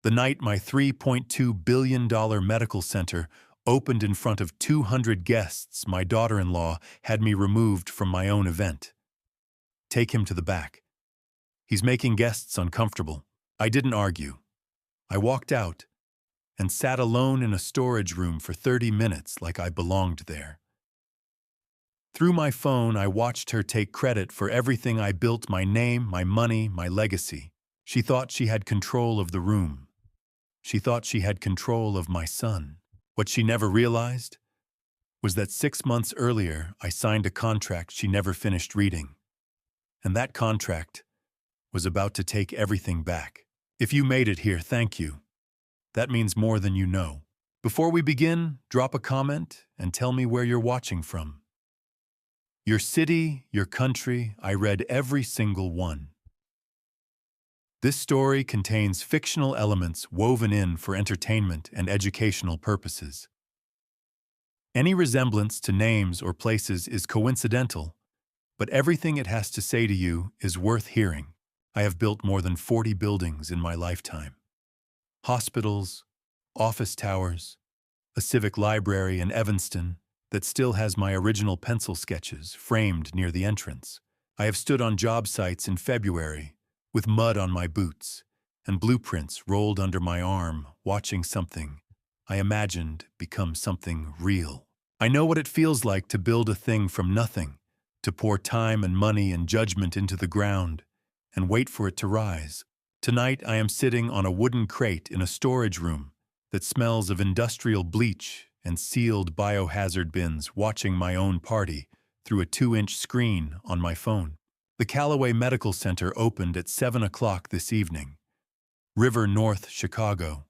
The night my $3.2 billion medical center opened in front of 200 guests, my daughter-in-law had me removed from my own event. Take him to the back. He's making guests uncomfortable. I didn't argue. I walked out and sat alone in a storage room for 30 minutes like I belonged there. Through my phone, I watched her take credit for everything I built: my name, my money, my legacy. She thought she had control of the room. She thought she had control of my son. What she never realized was that 6 months earlier, I signed a contract she never finished reading. And that contract was about to take everything back. If you made it here, thank you. That means more than you know. Before we begin, drop a comment and tell me where you're watching from. Your city, your country, I read every single one. This story contains fictional elements woven in for entertainment and educational purposes. Any resemblance to names or places is coincidental, but everything it has to say to you is worth hearing. I have built more than 40 buildings in my lifetime. Hospitals, office towers, a civic library in Evanston that still has my original pencil sketches framed near the entrance. I have stood on job sites in February with mud on my boots and blueprints rolled under my arm, watching something I imagined become something real. I know what it feels like to build a thing from nothing, to pour time and money and judgment into the ground and wait for it to rise. Tonight I am sitting on a wooden crate in a storage room that smells of industrial bleach and sealed biohazard bins, watching my own party through a 2-inch screen on my phone. The Callaway Medical Center opened at 7 o'clock this evening. River North, Chicago.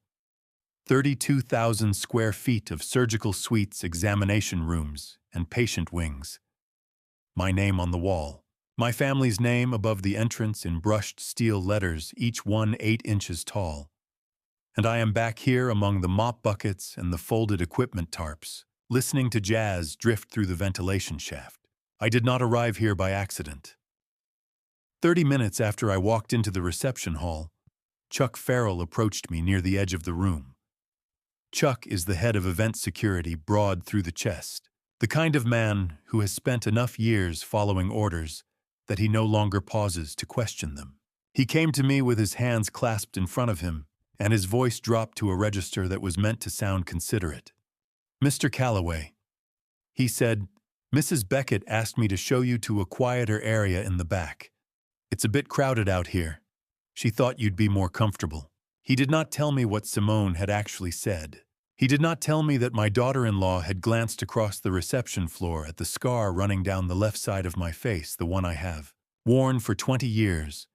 32,000 square feet of surgical suites, examination rooms, and patient wings. My name on the wall. My family's name above the entrance in brushed steel letters, each one 8 inches tall. And I am back here among the mop buckets and the folded equipment tarps, listening to jazz drift through the ventilation shaft. I did not arrive here by accident. 30 minutes after I walked into the reception hall, Chuck Farrell approached me near the edge of the room. Chuck is the head of event security, broad through the chest, the kind of man who has spent enough years following orders that he no longer pauses to question them. He came to me with his hands clasped in front of him, and his voice dropped to a register that was meant to sound considerate. "Mr. Callaway," he said, "Mrs. Beckett asked me to show you to a quieter area in the back. It's a bit crowded out here. She thought you'd be more comfortable." He did not tell me what Simone had actually said. He did not tell me that my daughter-in-law had glanced across the reception floor at the scar running down the left side of my face, the one I have worn for 20 years,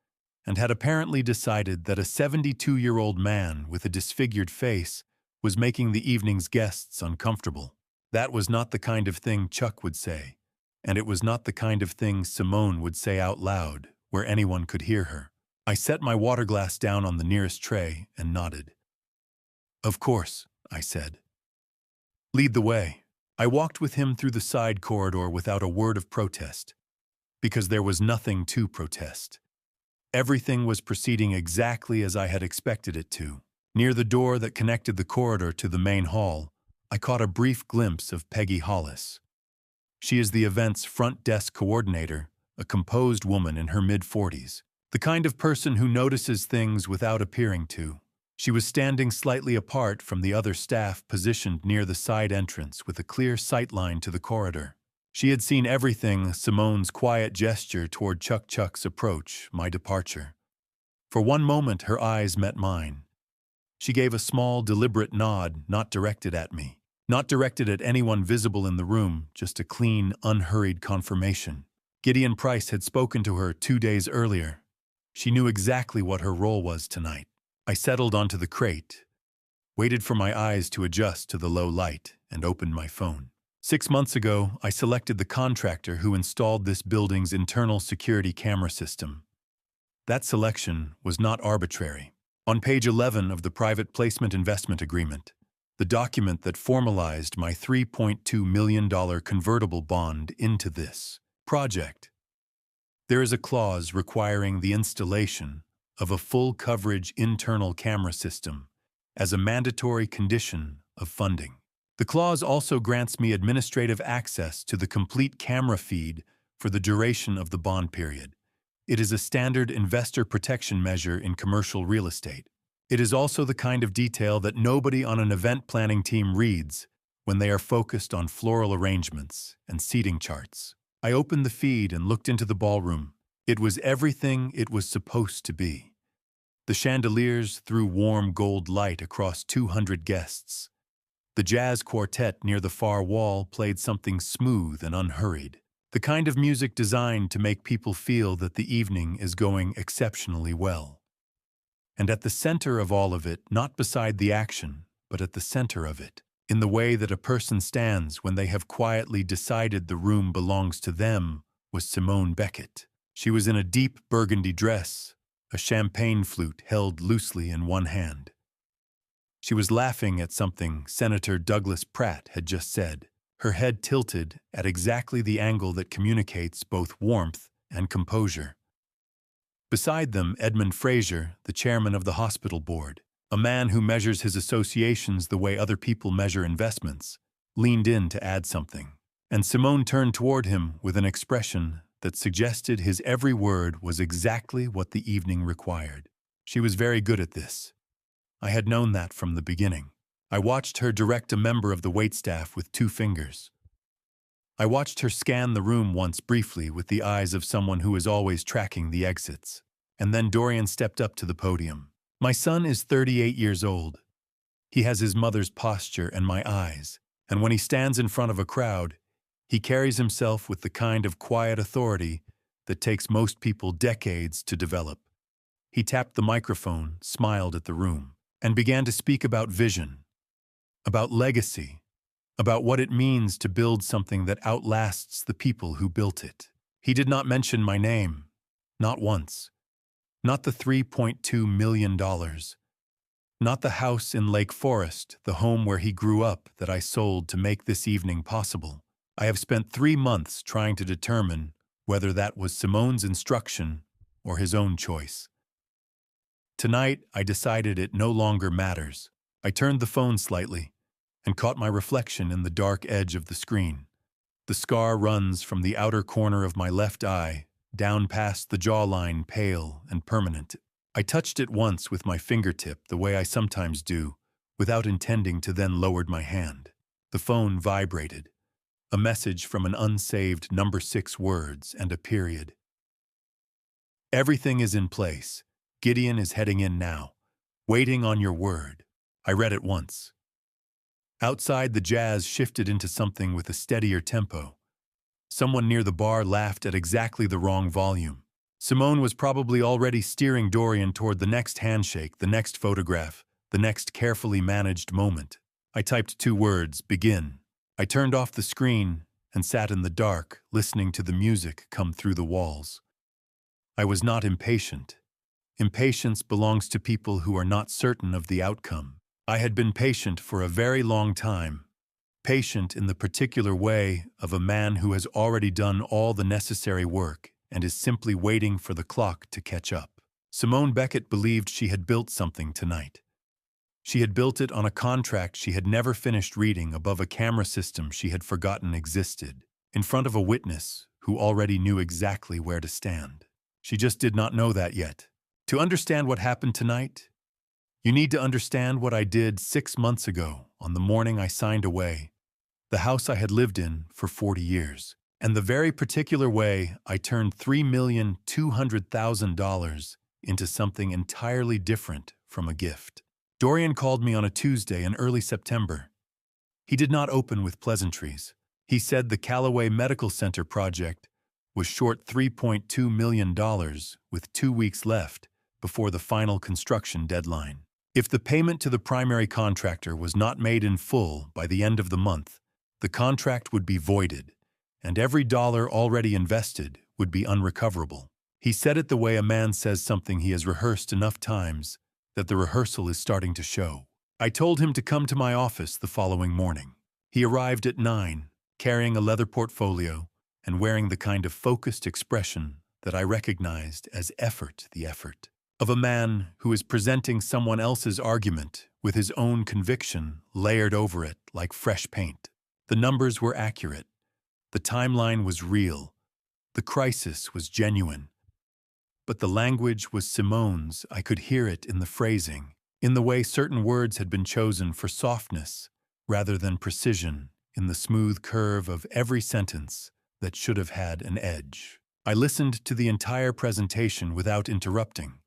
and had apparently decided that a 72-year-old man with a disfigured face was making the evening's guests uncomfortable. That was not the kind of thing Chuck would say, and it was not the kind of thing Simone would say out loud where anyone could hear her. I set my water glass down on the nearest tray and nodded. "Of course," I said. "Lead the way." I walked with him through the side corridor without a word of protest, because there was nothing to protest. Everything was proceeding exactly as I had expected it to. Near the door that connected the corridor to the main hall, I caught a brief glimpse of Peggy Hollis. She is the event's front desk coordinator, a composed woman in her mid-40s, the kind of person who notices things without appearing to. She was standing slightly apart from the other staff positioned near the side entrance with a clear sightline to the corridor. She had seen everything: Simone's quiet gesture toward Chuck's approach, my departure. For one moment her eyes met mine. She gave a small, deliberate nod, not directed at me, not directed at anyone visible in the room, just a clean, unhurried confirmation. Gideon Price had spoken to her 2 days earlier. She knew exactly what her role was tonight. I settled onto the crate, waited for my eyes to adjust to the low light, and opened my phone. 6 months ago, I selected the contractor who installed this building's internal security camera system. That selection was not arbitrary. On page 11 of the private placement investment agreement, the document that formalized my $3.2 million convertible bond into this project, there is a clause requiring the installation of a full-coverage internal camera system as a mandatory condition of funding. The clause also grants me administrative access to the complete camera feed for the duration of the bond period. It is a standard investor protection measure in commercial real estate. It is also the kind of detail that nobody on an event planning team reads when they are focused on floral arrangements and seating charts. I opened the feed and looked into the ballroom. It was everything it was supposed to be. The chandeliers threw warm gold light across 200 guests. The jazz quartet near the far wall played something smooth and unhurried, the kind of music designed to make people feel that the evening is going exceptionally well. And at the center of all of it, not beside the action, but at the center of it, in the way that a person stands when they have quietly decided the room belongs to them, was Simone Beckett. She was in a deep burgundy dress, a champagne flute held loosely in one hand. She was laughing at something Senator Douglas Pratt had just said, her head tilted at exactly the angle that communicates both warmth and composure. Beside them, Edmund Fraser, the chairman of the hospital board, a man who measures his associations the way other people measure investments, leaned in to add something. And Simone turned toward him with an expression that suggested his every word was exactly what the evening required. She was very good at this. I had known that from the beginning. I watched her direct a member of the waitstaff with 2 fingers. I watched her scan the room once briefly with the eyes of someone who is always tracking the exits. And then Dorian stepped up to the podium. My son is 38 years old. He has his mother's posture and my eyes, and when he stands in front of a crowd, he carries himself with the kind of quiet authority that takes most people decades to develop. He tapped the microphone, smiled at the room, and began to speak about vision, about legacy, about what it means to build something that outlasts the people who built it. He did not mention my name, not once. Not the $3.2 million. Not the house in Lake Forest, the home where he grew up that I sold to make this evening possible. I have spent 3 months trying to determine whether that was Simone's instruction or his own choice. Tonight, I decided it no longer matters. I turned the phone slightly and caught my reflection in the dark edge of the screen. The scar runs from the outer corner of my left eye down past the jawline, pale and permanent. I touched it once with my fingertip, the way I sometimes do, without intending to, then lowered my hand. The phone vibrated. A message from an unsaved number 6 words and a period. Everything is in place. Gideon is heading in now. Waiting on your word. I read it once. Outside, the jazz shifted into something with a steadier tempo. Someone near the bar laughed at exactly the wrong volume. Simone was probably already steering Dorian toward the next handshake, the next photograph, the next carefully managed moment. I typed 2 words, begin. I turned off the screen and sat in the dark, listening to the music come through the walls. I was not impatient. Impatience belongs to people who are not certain of the outcome. I had been patient for a very long time. Patient in the particular way of a man who has already done all the necessary work and is simply waiting for the clock to catch up. Simone Beckett believed she had built something tonight. She had built it on a contract she had never finished reading, above a camera system she had forgotten existed, in front of a witness who already knew exactly where to stand. She just did not know that yet. To understand what happened tonight, you need to understand what I did 6 months ago on the morning I signed away, the house I had lived in for 40 years, and the very particular way I turned $3,200,000 into something entirely different from a gift. Dorian called me on a Tuesday in early September. He did not open with pleasantries. He said the Callaway Medical Center project was short $3.2 million with 2 weeks left before the final construction deadline. If the payment to the primary contractor was not made in full by the end of the month, the contract would be voided, and every dollar already invested would be unrecoverable. He said it the way a man says something he has rehearsed enough times that the rehearsal is starting to show. I told him to come to my office the following morning. He arrived at 9, carrying a leather portfolio and wearing the kind of focused expression that I recognized as effort, the effort. of a man who is presenting someone else's argument with his own conviction layered over it like fresh paint. The numbers were accurate. The timeline was real. The crisis was genuine. But the language was Simone's. I could hear it in the phrasing, in the way certain words had been chosen for softness rather than precision, in the smooth curve of every sentence that should have had an edge. I listened to the entire presentation without interrupting.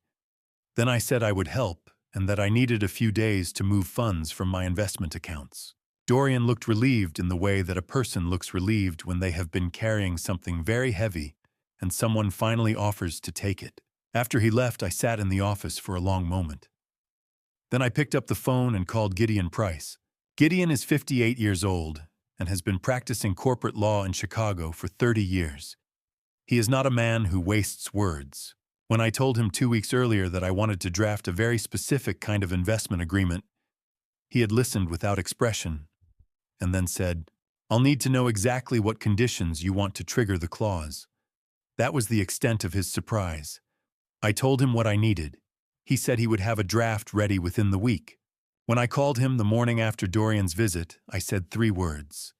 Then I said I would help and that I needed a few days to move funds from my investment accounts. Dorian looked relieved in the way that a person looks relieved when they have been carrying something very heavy and someone finally offers to take it. After he left, I sat in the office for a long moment. Then I picked up the phone and called Gideon Price. Gideon is 58 years old and has been practicing corporate law in Chicago for 30 years. He is not a man who wastes words. When I told him 2 weeks earlier that I wanted to draft a very specific kind of investment agreement, he had listened without expression and then said, "I'll need to know exactly what conditions you want to trigger the clause." That was the extent of his surprise. I told him what I needed. He said he would have a draft ready within the week. When I called him the morning after Dorian's visit, I said 3 words.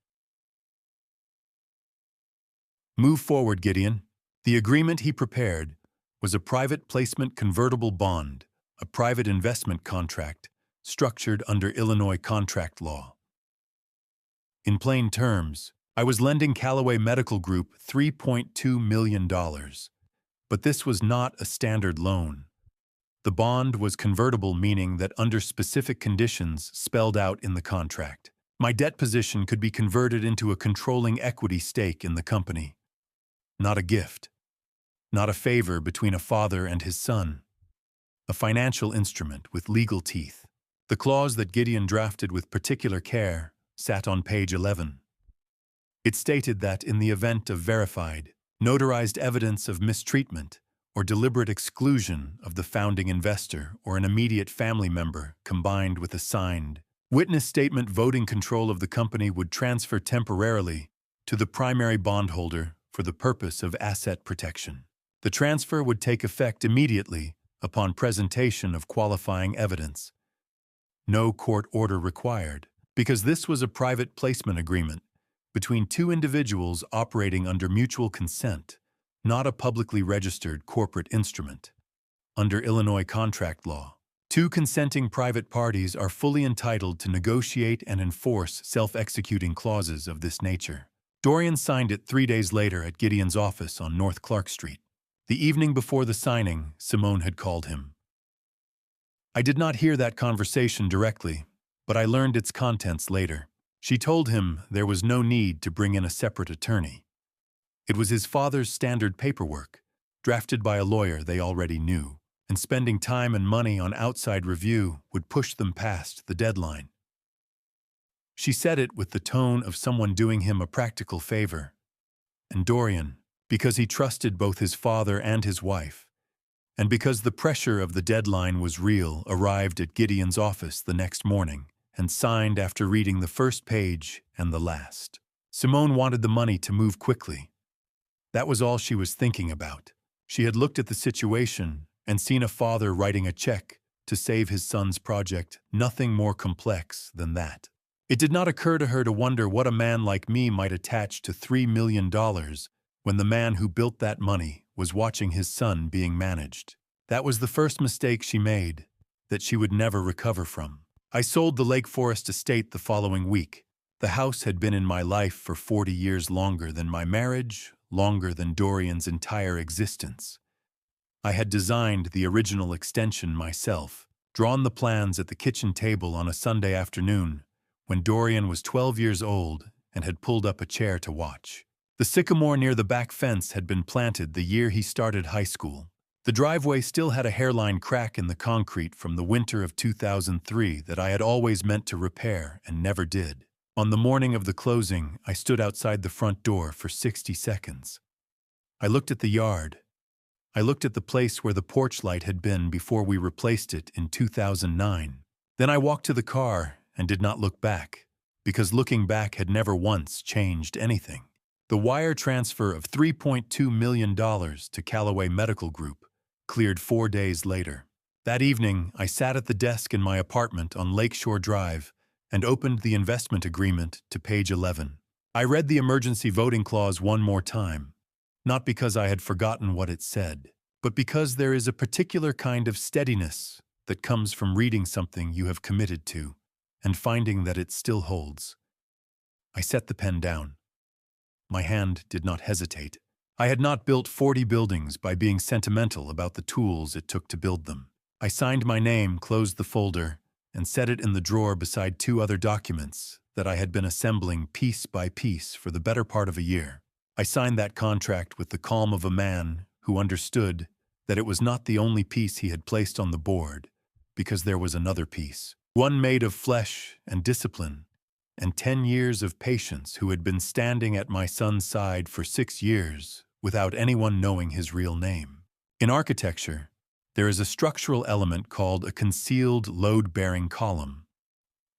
Move forward, Gideon. The agreement he prepared was a private placement convertible bond, a private investment contract, structured under Illinois contract law. In plain terms, I was lending Callaway Medical Group $3.2 million. But this was not a standard loan. The bond was convertible, meaning that under specific conditions spelled out in the contract, my debt position could be converted into a controlling equity stake in the company. Not a gift. Not a favor between a father and his son. A financial instrument with legal teeth. The clause that Gideon drafted with particular care sat on page 11. It stated that in the event of verified, notarized evidence of mistreatment or deliberate exclusion of the founding investor or an immediate family member combined with a signed witness statement, voting control of the company would transfer temporarily to the primary bondholder for the purpose of asset protection. The transfer would take effect immediately upon presentation of qualifying evidence. No court order required, because this was a private placement agreement between 2 individuals operating under mutual consent, not a publicly registered corporate instrument. Under Illinois contract law, 2 consenting private parties are fully entitled to negotiate and enforce self-executing clauses of this nature. Dorian signed it 3 days later at Gideon's office on North Clark Street. The evening before the signing, Simone had called him. I did not hear that conversation directly, but I learned its contents later. She told him there was no need to bring in a separate attorney. It was his father's standard paperwork, drafted by a lawyer they already knew, and spending time and money on outside review would push them past the deadline. She said it with the tone of someone doing him a practical favor. And Dorian, because he trusted both his father and his wife, and because the pressure of the deadline was real, arrived at Gideon's office the next morning and signed after reading the first page and the last. Simone wanted the money to move quickly. That was all she was thinking about. She had looked at the situation and seen a father writing a check to save his son's project, nothing more complex than that. It did not occur to her to wonder what a man like me might attach to $3 million when the man who built that money was watching his son being managed. That was the first mistake she made that she would never recover from. I sold the Lake Forest estate the following week. The house had been in my life for 40 years, longer than my marriage, longer than Dorian's entire existence. I had designed the original extension myself, drawn the plans at the kitchen table on a Sunday afternoon when Dorian was 12 years old and had pulled up a chair to watch. The sycamore near the back fence had been planted the year he started high school. The driveway still had a hairline crack in the concrete from the winter of 2003 that I had always meant to repair and never did. On the morning of the closing, I stood outside the front door for 60 seconds. I looked at the yard. I looked at the place where the porch light had been before we replaced it in 2009. Then I walked to the car and did not look back, because looking back had never once changed anything. The wire transfer of $3.2 million to Callaway Medical Group cleared 4 days later. That evening, I sat at the desk in my apartment on Lakeshore Drive and opened the investment agreement to page 11. I read the emergency voting clause one more time, not because I had forgotten what it said, but because there is a particular kind of steadiness that comes from reading something you have committed to and finding that it still holds. I set the pen down. My hand did not hesitate. I had not built 40 buildings by being sentimental about the tools it took to build them. I signed my name, closed the folder, and set it in the drawer beside 2 other documents that I had been assembling piece by piece for the better part of a year. I signed that contract with the calm of a man who understood that it was not the only piece he had placed on the board, because there was another piece, one made of flesh and discipline, and 10 years of patience, who had been standing at my son's side for 6 years without anyone knowing his real name. In architecture, there is a structural element called a concealed load-bearing column,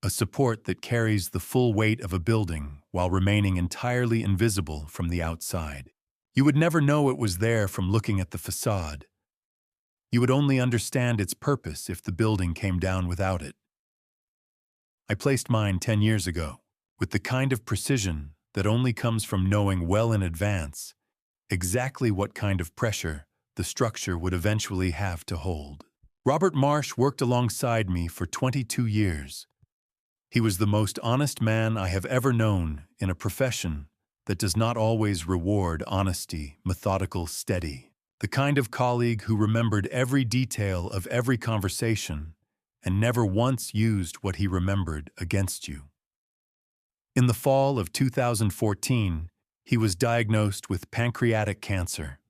a support that carries the full weight of a building while remaining entirely invisible from the outside. You would never know it was there from looking at the facade. You would only understand its purpose if the building came down without it. I placed mine 10 years ago, with the kind of precision that only comes from knowing well in advance exactly what kind of pressure the structure would eventually have to hold. Robert Marsh worked alongside me for 22 years. He was the most honest man I have ever known in a profession that does not always reward honesty, methodical, steady. The kind of colleague who remembered every detail of every conversation and never once used what he remembered against you. In the fall of 2014, he was diagnosed with pancreatic cancer.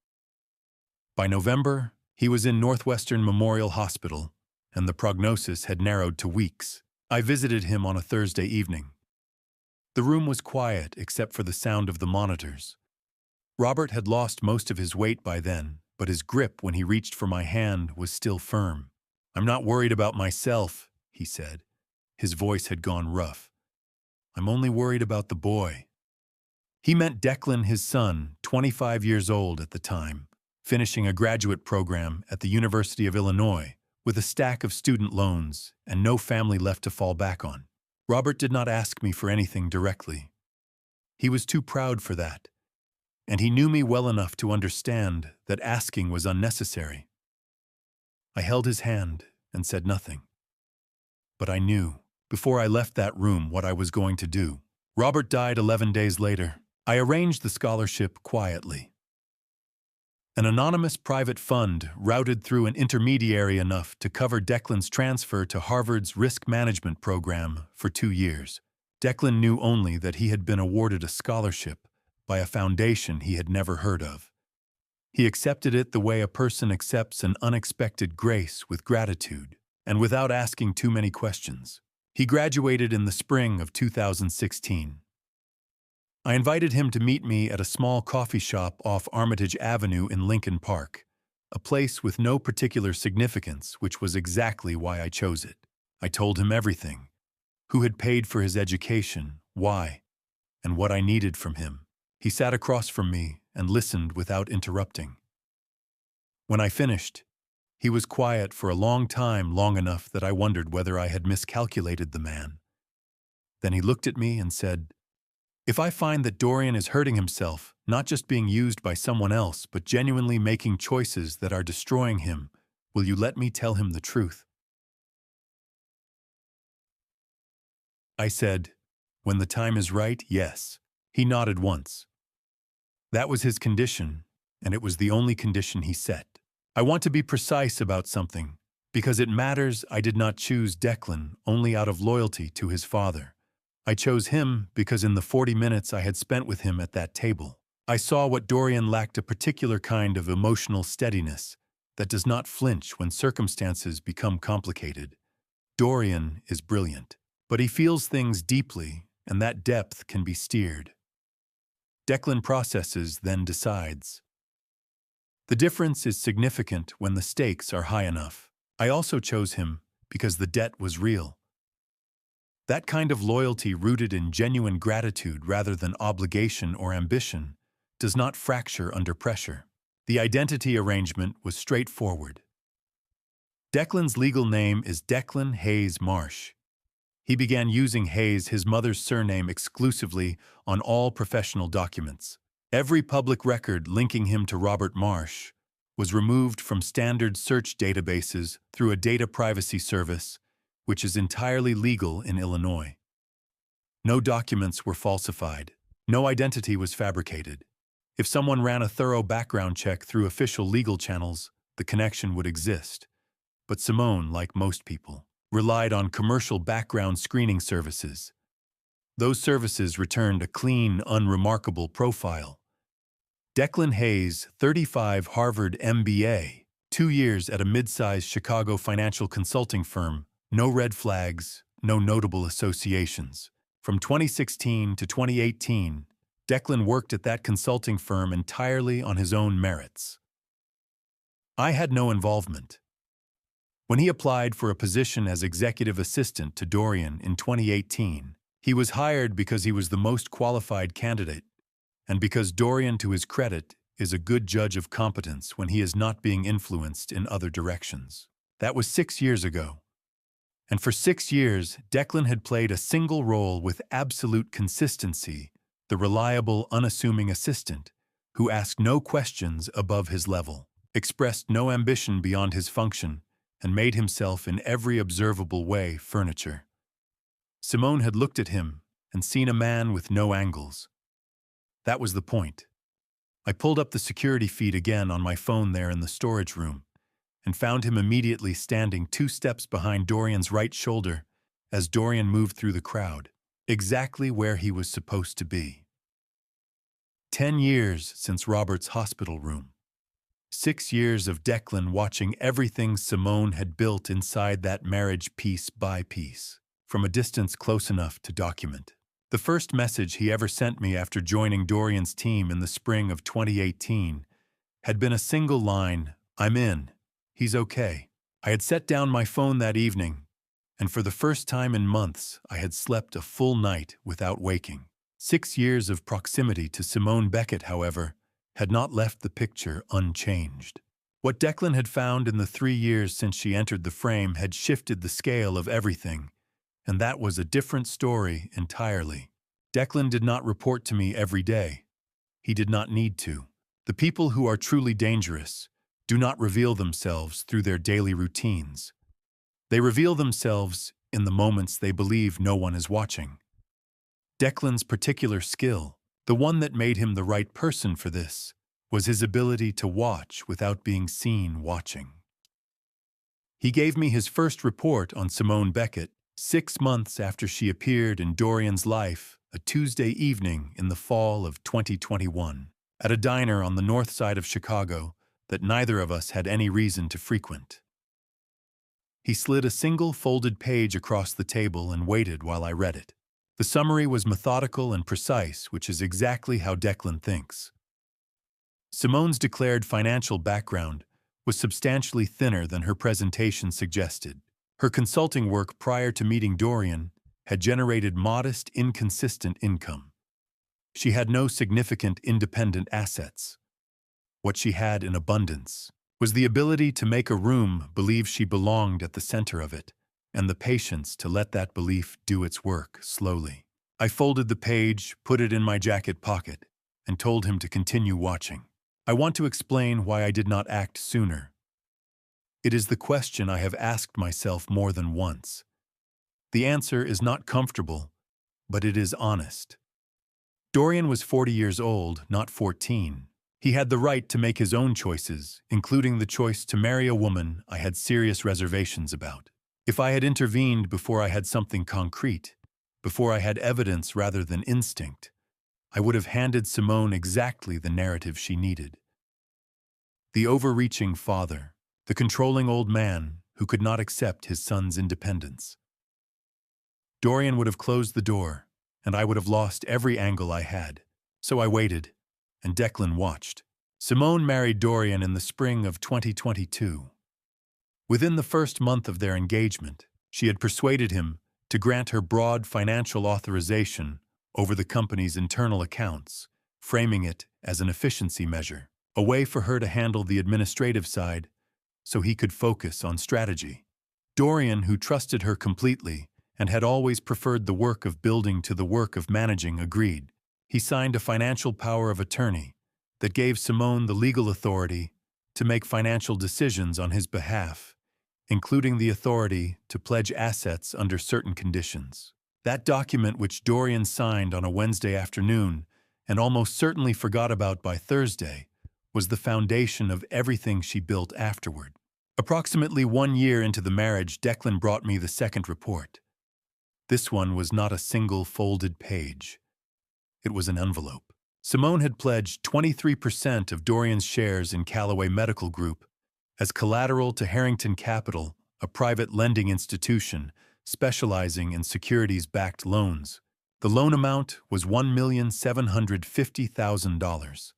By November, he was in Northwestern Memorial Hospital, and the prognosis had narrowed to weeks. I visited him on a Thursday evening. The room was quiet except for the sound of the monitors. Robert had lost most of his weight by then, but his grip when he reached for my hand was still firm. "I'm not worried about myself," he said. His voice had gone rough. "I'm only worried about the boy." He meant Declan, his son, 25 years old at the time, finishing a graduate program at the University of Illinois with a stack of student loans and no family left to fall back on. Robert did not ask me for anything directly. He was too proud for that, and he knew me well enough to understand that asking was unnecessary. I held his hand and said nothing. But I knew, before I left that room, what I was going to do. Robert died 11 days later. I arranged the scholarship quietly. An anonymous private fund routed through an intermediary enough to cover Declan's transfer to Harvard's risk management program for 2 years. Declan knew only that he had been awarded a scholarship by a foundation he had never heard of. He accepted it the way a person accepts an unexpected grace, with gratitude, and without asking too many questions. He graduated in the spring of 2016. I invited him to meet me at a small coffee shop off Armitage Avenue in Lincoln Park, a place with no particular significance, which was exactly why I chose it. I told him everything: who had paid for his education, why, and what I needed from him. He sat across from me and listened without interrupting. When I finished, he was quiet for a long time, long enough that I wondered whether I had miscalculated the man. Then he looked at me and said, "If I find that Dorian is hurting himself, not just being used by someone else, but genuinely making choices that are destroying him, will you let me tell him the truth?" I said, "When the time is right, yes." He nodded once. That was his condition, and it was the only condition he set. I want to be precise about something, because it matters. I did not choose Declan only out of loyalty to his father. I chose him because in the 40 minutes I had spent with him at that table, I saw what Dorian lacked: a particular kind of emotional steadiness that does not flinch when circumstances become complicated. Dorian is brilliant, but he feels things deeply, and that depth can be steered. Declan processes, then decides. The difference is significant when the stakes are high enough. I also chose him because the debt was real. That kind of loyalty, rooted in genuine gratitude rather than obligation or ambition, does not fracture under pressure. The identity arrangement was straightforward. Declan's legal name is Declan Hayes Marsh. He began using Hayes, his mother's surname, exclusively on all professional documents. Every public record linking him to Robert Marsh was removed from standard search databases through a data privacy service, which is entirely legal in Illinois. No documents were falsified. No identity was fabricated. If someone ran a thorough background check through official legal channels, the connection would exist. But Simone, like most people, relied on commercial background screening services. Those services returned a clean, unremarkable profile. Declan Hayes, 35, Harvard MBA, 2 years at a mid-sized Chicago financial consulting firm, no red flags, no notable associations. From 2016 to 2018, Declan worked at that consulting firm entirely on his own merits. I had no involvement. When he applied for a position as executive assistant to Dorian in 2018, he was hired because he was the most qualified candidate, and because Dorian, to his credit, is a good judge of competence when he is not being influenced in other directions. That was 6 years ago. And for 6 years, Declan had played a single role with absolute consistency, the reliable, unassuming assistant who asked no questions above his level, expressed no ambition beyond his function, and made himself in every observable way furniture. Simone had looked at him and seen a man with no angles. That was the point. I pulled up the security feed again on my phone there in the storage room and found him immediately standing 2 steps behind Dorian's right shoulder as Dorian moved through the crowd, exactly where he was supposed to be. 10 years since Robert's hospital room. 6 years of Declan watching everything Simone had built inside that marriage piece by piece, from a distance close enough to document. The first message he ever sent me after joining Dorian's team in the spring of 2018 had been a single line, "I'm in. He's okay." I had set down my phone that evening, and for the first time in months, I had slept a full night without waking. 6 years of proximity to Simone Beckett, however, had not left the picture unchanged. What Declan had found in the 3 years since she entered the frame had shifted the scale of everything, and that was a different story entirely. Declan did not report to me every day. He did not need to. The people who are truly dangerous do not reveal themselves through their daily routines. They reveal themselves in the moments they believe no one is watching. Declan's particular skill, the one that made him the right person for this, was his ability to watch without being seen watching. He gave me his first report on Simone Beckett 6 months after she appeared in Dorian's life, a Tuesday evening in the fall of 2021, at a diner on the north side of Chicago that neither of us had any reason to frequent. He slid a single folded page across the table and waited while I read it. The summary was methodical and precise, which is exactly how Declan thinks. Simone's declared financial background was substantially thinner than her presentation suggested. Her consulting work prior to meeting Dorian had generated modest, inconsistent income. She had no significant independent assets. What she had in abundance was the ability to make a room believe she belonged at the center of it, and the patience to let that belief do its work slowly. I folded the page, put it in my jacket pocket, and told him to continue watching. I want to explain why I did not act sooner. It is the question I have asked myself more than once. The answer is not comfortable, but it is honest. Dorian was 40 years old, not 14. He had the right to make his own choices, including the choice to marry a woman I had serious reservations about. If I had intervened before I had something concrete, before I had evidence rather than instinct, I would have handed Simone exactly the narrative she needed. The overreaching father, the controlling old man who could not accept his son's independence. Dorian would have closed the door, and I would have lost every angle I had. So I waited, and Declan watched. Simone married Dorian in the spring of 2022. Within the first month of their engagement, she had persuaded him to grant her broad financial authorization over the company's internal accounts, framing it as an efficiency measure. a way for her to handle the administrative side so he could focus on strategy. Dorian, who trusted her completely and had always preferred the work of building to the work of managing, agreed. He signed a financial power of attorney that gave Simone the legal authority to make financial decisions on his behalf, including the authority to pledge assets under certain conditions. That document, which Dorian signed on a Wednesday afternoon and almost certainly forgot about by Thursday, was the foundation of everything she built afterward. Approximately 1 year into the marriage, Declan brought me the second report. This one was not a single folded page. It was an envelope. Simone had pledged 23% of Dorian's shares in Callaway Medical Group as collateral to Harrington Capital, a private lending institution specializing in securities-backed loans. The loan amount was $1,750,000.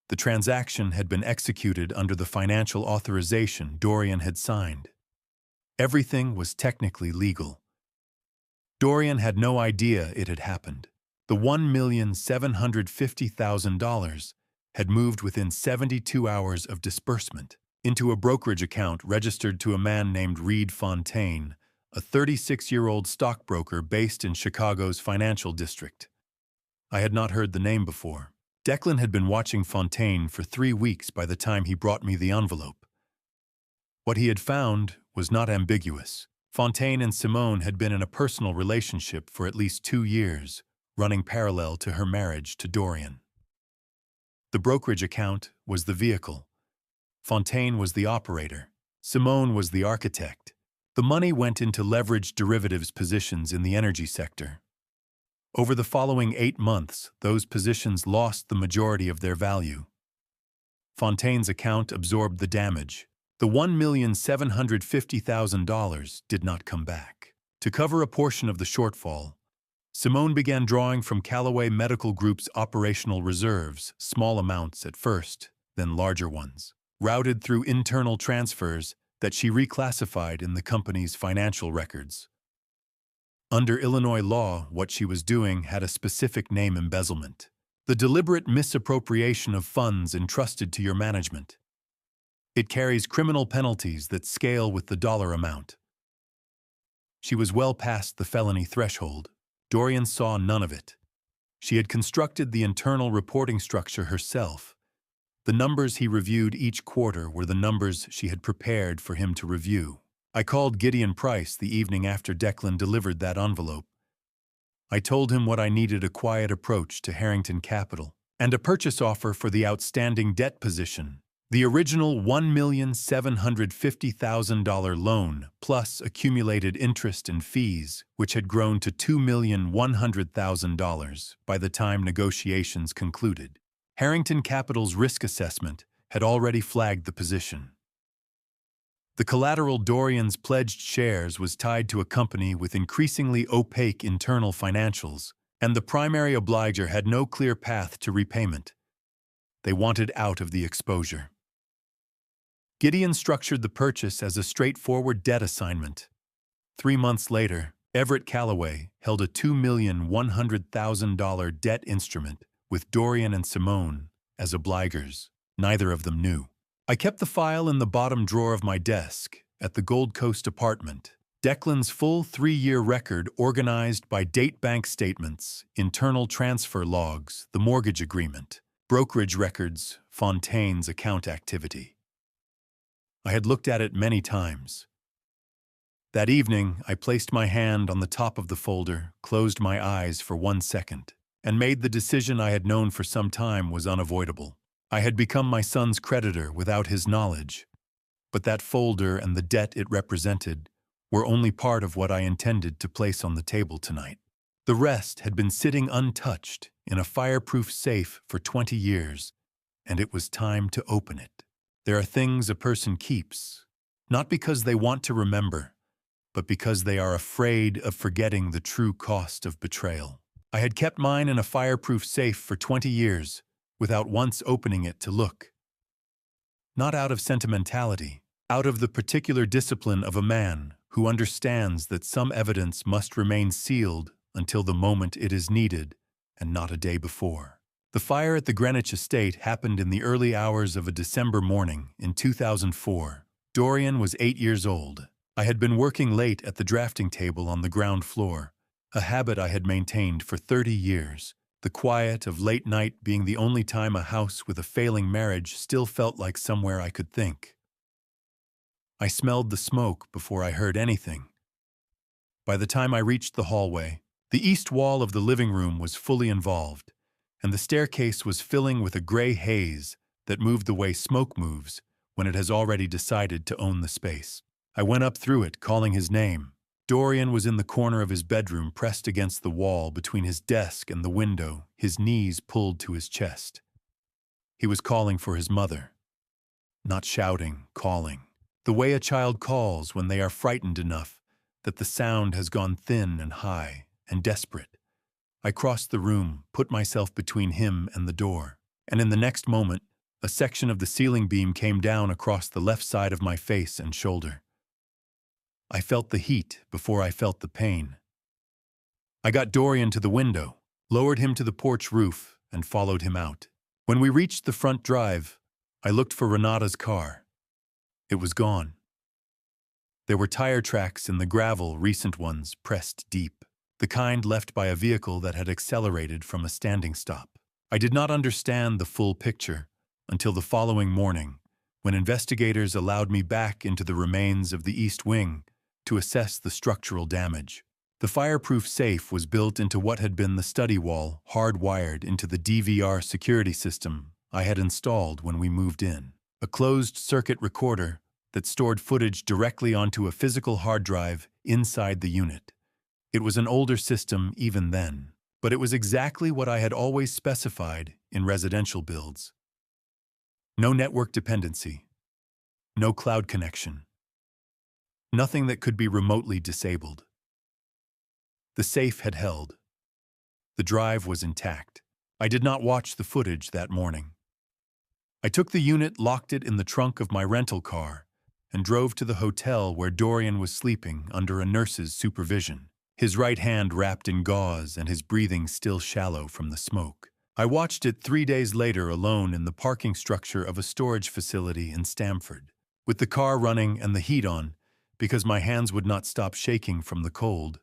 The transaction had been executed under the financial authorization Dorian had signed. Everything was technically legal. Dorian had no idea it had happened. The $1,750,000 had moved within 72 hours of disbursement into a brokerage account registered to a man named Reed Fontaine, a 36-year-old stockbroker based in Chicago's financial district. I had not heard the name before. Declan had been watching Fontaine for 3 weeks by the time he brought me the envelope. What he had found was not ambiguous. Fontaine and Simone had been in a personal relationship for at least 2 years, running parallel to her marriage to Dorian. The brokerage account was the vehicle. Fontaine was the operator. Simone was the architect. The money went into leveraged derivatives positions in the energy sector. Over the following 8 months, those positions lost the majority of their value. Fontaine's account absorbed the damage. The $1,750,000 did not come back. To cover a portion of the shortfall, Simone began drawing from Callaway Medical Group's operational reserves, small amounts at first, then larger ones, routed through internal transfers that she reclassified in the company's financial records. Under Illinois law, what she was doing had a specific name: embezzlement. The deliberate misappropriation of funds entrusted to your management. It carries criminal penalties that scale with the dollar amount. She was well past the felony threshold. Dorian saw none of it. She had constructed the internal reporting structure herself. The numbers he reviewed each quarter were the numbers she had prepared for him to review. I called Gideon Price the evening after Declan delivered that envelope. I told him what I needed: a quiet approach to Harrington Capital and a purchase offer for the outstanding debt position. The original $1,750,000 loan, plus accumulated interest and fees, which had grown to $2,100,000 by the time negotiations concluded. Harrington Capital's risk assessment had already flagged the position. The collateral Dorian's pledged shares was tied to a company with increasingly opaque internal financials, and the primary obliger had no clear path to repayment. They wanted out of the exposure. Gideon structured the purchase as a straightforward debt assignment. 3 months later, Everett Callaway held a $2,100,000 debt instrument with Dorian and Simone as obligers. Neither of them knew. I kept the file in the bottom drawer of my desk at the Gold Coast apartment. Declan's full 3-year record, organized by date, bank statements, internal transfer logs, the mortgage agreement, brokerage records, Fontaine's account activity. I had looked at it many times. That evening, I placed my hand on the top of the folder, closed my eyes for 1 second, and made the decision I had known for some time was unavoidable. I had become my son's creditor without his knowledge, but that folder and the debt it represented were only part of what I intended to place on the table tonight. The rest had been sitting untouched in a fireproof safe for 20 years, and it was time to open it. There are things a person keeps, not because they want to remember, but because they are afraid of forgetting the true cost of betrayal. I had kept mine in a fireproof safe for 20 years, without once opening it to look. Not out of sentimentality, out of the particular discipline of a man who understands that some evidence must remain sealed until the moment it is needed and not a day before. The fire at the Greenwich estate happened in the early hours of a December morning in 2004. Dorian was 8 years old. I had been working late at the drafting table on the ground floor, a habit I had maintained for 30 years. The quiet of late night being the only time a house with a failing marriage still felt like somewhere I could think. I smelled the smoke before I heard anything. By the time I reached the hallway, the east wall of the living room was fully involved, and the staircase was filling with a gray haze that moved the way smoke moves when it has already decided to own the space. I went up through it, calling his name. Dorian was in the corner of his bedroom, pressed against the wall between his desk and the window, his knees pulled to his chest. He was calling for his mother. Not shouting, calling. The way a child calls when they are frightened enough that the sound has gone thin and high and desperate. I crossed the room, put myself between him and the door, and in the next moment, a section of the ceiling beam came down across the left side of my face and shoulder. I felt the heat before I felt the pain. I got Dorian to the window, lowered him to the porch roof, and followed him out. When we reached the front drive, I looked for Renata's car. It was gone. There were tire tracks in the gravel, recent ones pressed deep, the kind left by a vehicle that had accelerated from a standing stop. I did not understand the full picture until the following morning, when investigators allowed me back into the remains of the East Wing to assess the structural damage. The fireproof safe was built into what had been the study wall, hardwired into the DVR security system I had installed when we moved in. A closed-circuit recorder that stored footage directly onto a physical hard drive inside the unit. It was an older system even then, but it was exactly what I had always specified in residential builds. No network dependency, no cloud connection, nothing that could be remotely disabled. The safe had held. The drive was intact. I did not watch the footage that morning. I took the unit, locked it in the trunk of my rental car, and drove to the hotel where Dorian was sleeping under a nurse's supervision, his right hand wrapped in gauze and his breathing still shallow from the smoke. I watched it 3 days later alone in the parking structure of a storage facility in Stamford, with the car running and the heat on, because my hands would not stop shaking from the cold,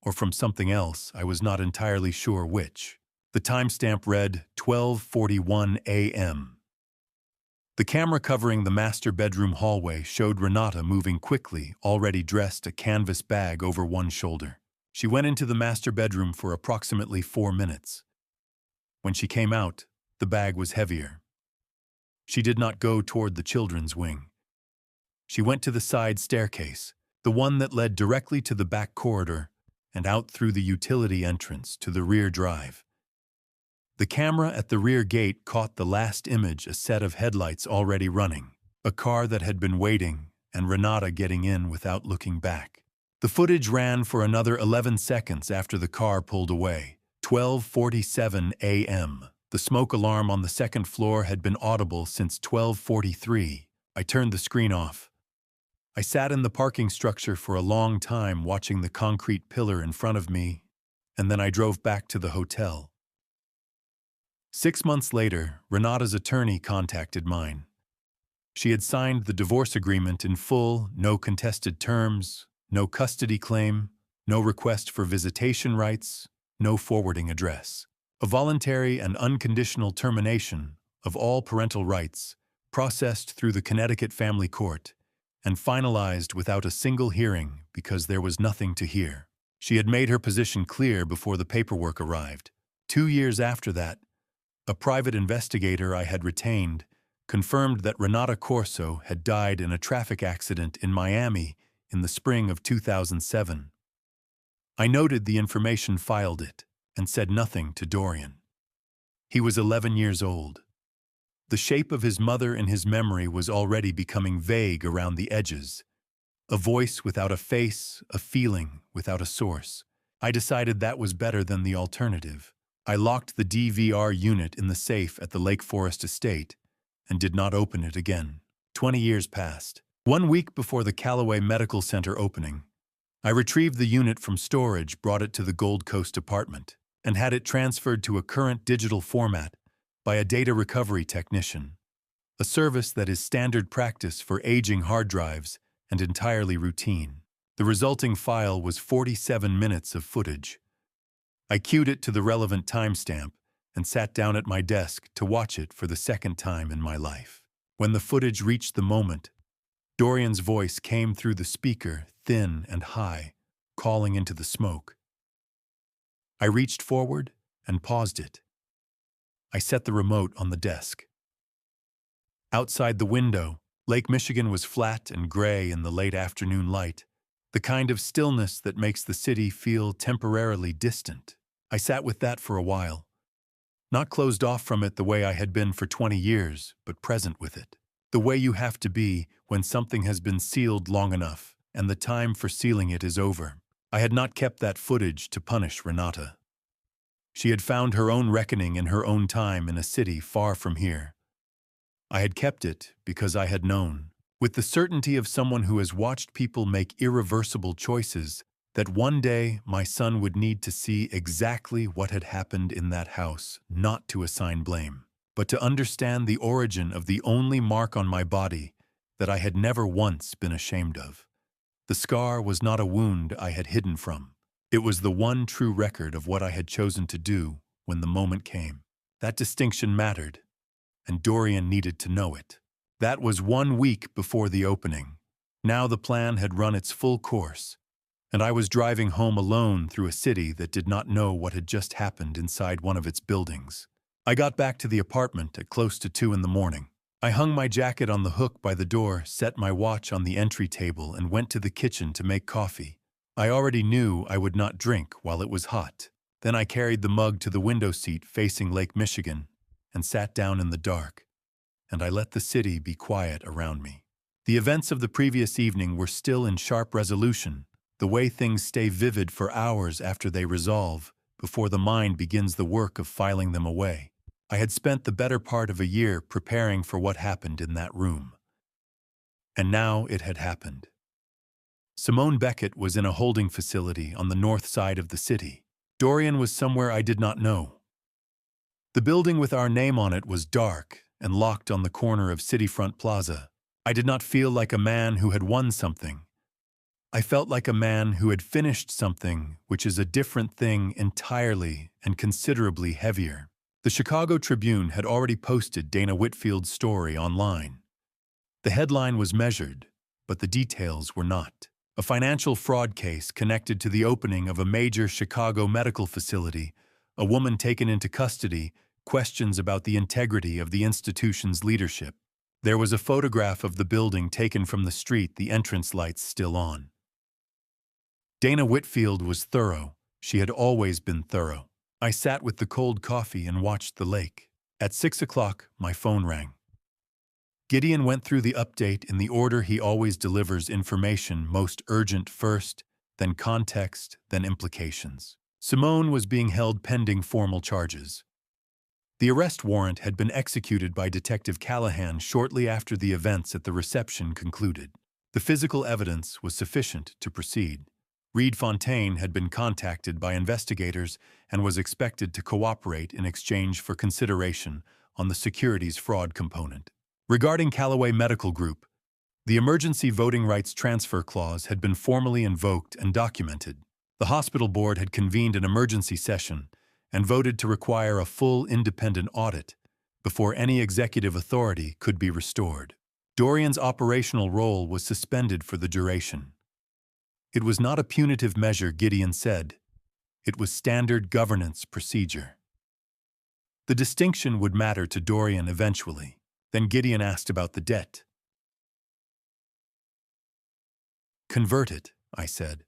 or from something else, I was not entirely sure which. The timestamp read 12:41 a.m. The camera covering the master bedroom hallway showed Renata moving quickly, already dressed, a canvas bag over one shoulder. She went into the master bedroom for approximately 4 minutes. When she came out, the bag was heavier. She did not go toward the children's wing. She went to the side staircase, the one that led directly to the back corridor and out through the utility entrance to the rear drive. The camera at the rear gate caught the last image, a set of headlights already running, a car that had been waiting, and Renata getting in without looking back. The footage ran for another 11 seconds after the car pulled away. 12:47 a.m. The smoke alarm on the second floor had been audible since 12:43. I turned the screen off. I sat in the parking structure for a long time watching the concrete pillar in front of me, and then I drove back to the hotel. 6 months later, Renata's attorney contacted mine. She had signed the divorce agreement in full, no contested terms, no custody claim, no request for visitation rights, no forwarding address. A voluntary and unconditional termination of all parental rights, processed through the Connecticut Family Court, and finalized without a single hearing because there was nothing to hear. She had made her position clear before the paperwork arrived. 2 years after that, a private investigator I had retained confirmed that Renata Corso had died in a traffic accident in Miami in the spring of 2007. I noted the information, filed it, and said nothing to Dorian. He was 11 years old. The shape of his mother in his memory was already becoming vague around the edges. A voice without a face, a feeling without a source. I decided that was better than the alternative. I locked the DVR unit in the safe at the Lake Forest estate and did not open it again. 20 years passed. 1 week before the Callaway Medical Center opening, I retrieved the unit from storage, brought it to the Gold Coast apartment, and had it transferred to a current digital format by a data recovery technician, a service that is standard practice for aging hard drives and entirely routine. The resulting file was 47 minutes of footage. I queued it to the relevant timestamp and sat down at my desk to watch it for the second time in my life. When the footage reached the moment, Dorian's voice came through the speaker, thin and high, calling into the smoke. I reached forward and paused it. I set the remote on the desk. Outside the window, Lake Michigan was flat and gray in the late afternoon light, the kind of stillness that makes the city feel temporarily distant. I sat with that for a while, not closed off from it the way I had been for 20 years, but present with it. The way you have to be when something has been sealed long enough and the time for sealing it is over. I had not kept that footage to punish Renata. She had found her own reckoning in her own time in a city far from here. I had kept it because I had known, with the certainty of someone who has watched people make irreversible choices, that one day my son would need to see exactly what had happened in that house, not to assign blame, but to understand the origin of the only mark on my body that I had never once been ashamed of. The scar was not a wound I had hidden from. It was the one true record of what I had chosen to do when the moment came. That distinction mattered, and Dorian needed to know it. That was 1 week before the opening. Now the plan had run its full course, and I was driving home alone through a city that did not know what had just happened inside one of its buildings. I got back to the apartment at close to 2 in the morning. I hung my jacket on the hook by the door, set my watch on the entry table, and went to the kitchen to make coffee. I already knew I would not drink while it was hot. Then I carried the mug to the window seat facing Lake Michigan and sat down in the dark, and I let the city be quiet around me. The events of the previous evening were still in sharp resolution, the way things stay vivid for hours after they resolve, before the mind begins the work of filing them away. I had spent the better part of a year preparing for what happened in that room. And now it had happened. Simone Beckett was in a holding facility on the north side of the city. Dorian was somewhere I did not know. The building with our name on it was dark and locked on the corner of Cityfront Plaza. I did not feel like a man who had won something. I felt like a man who had finished something, which is a different thing entirely and considerably heavier. The Chicago Tribune had already posted Dana Whitfield's story online. The headline was measured, but the details were not. A financial fraud case connected to the opening of a major Chicago medical facility, a woman taken into custody, questions about the integrity of the institution's leadership. There was a photograph of the building taken from the street, the entrance lights still on. Dana Whitfield was thorough. She had always been thorough. I sat with the cold coffee and watched the lake. At 6 o'clock, my phone rang. Gideon went through the update in the order he always delivers information, most urgent first, then context, then implications. Simone was being held pending formal charges. The arrest warrant had been executed by Detective Callahan shortly after the events at the reception concluded. The physical evidence was sufficient to proceed. Reed Fontaine had been contacted by investigators and was expected to cooperate in exchange for consideration on the securities fraud component. Regarding Callaway Medical Group, the emergency voting rights transfer clause had been formally invoked and documented. The hospital board had convened an emergency session and voted to require a full independent audit before any executive authority could be restored. Dorian's operational role was suspended for the duration. It was not a punitive measure, Gideon said. It was standard governance procedure. The distinction would matter to Dorian eventually. Then Gideon asked about the debt. Convert it, I said.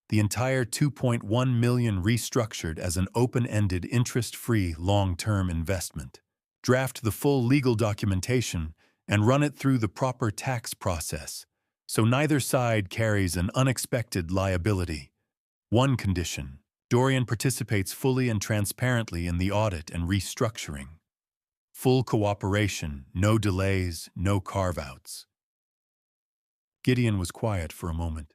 The entire $2.1 million restructured as an open-ended, interest-free, long-term investment. Draft the full legal documentation and run it through the proper tax process, so neither side carries an unexpected liability. One condition: Dorian participates fully and transparently in the audit and restructuring. Full cooperation, no delays, no carve-outs. Gideon was quiet for a moment.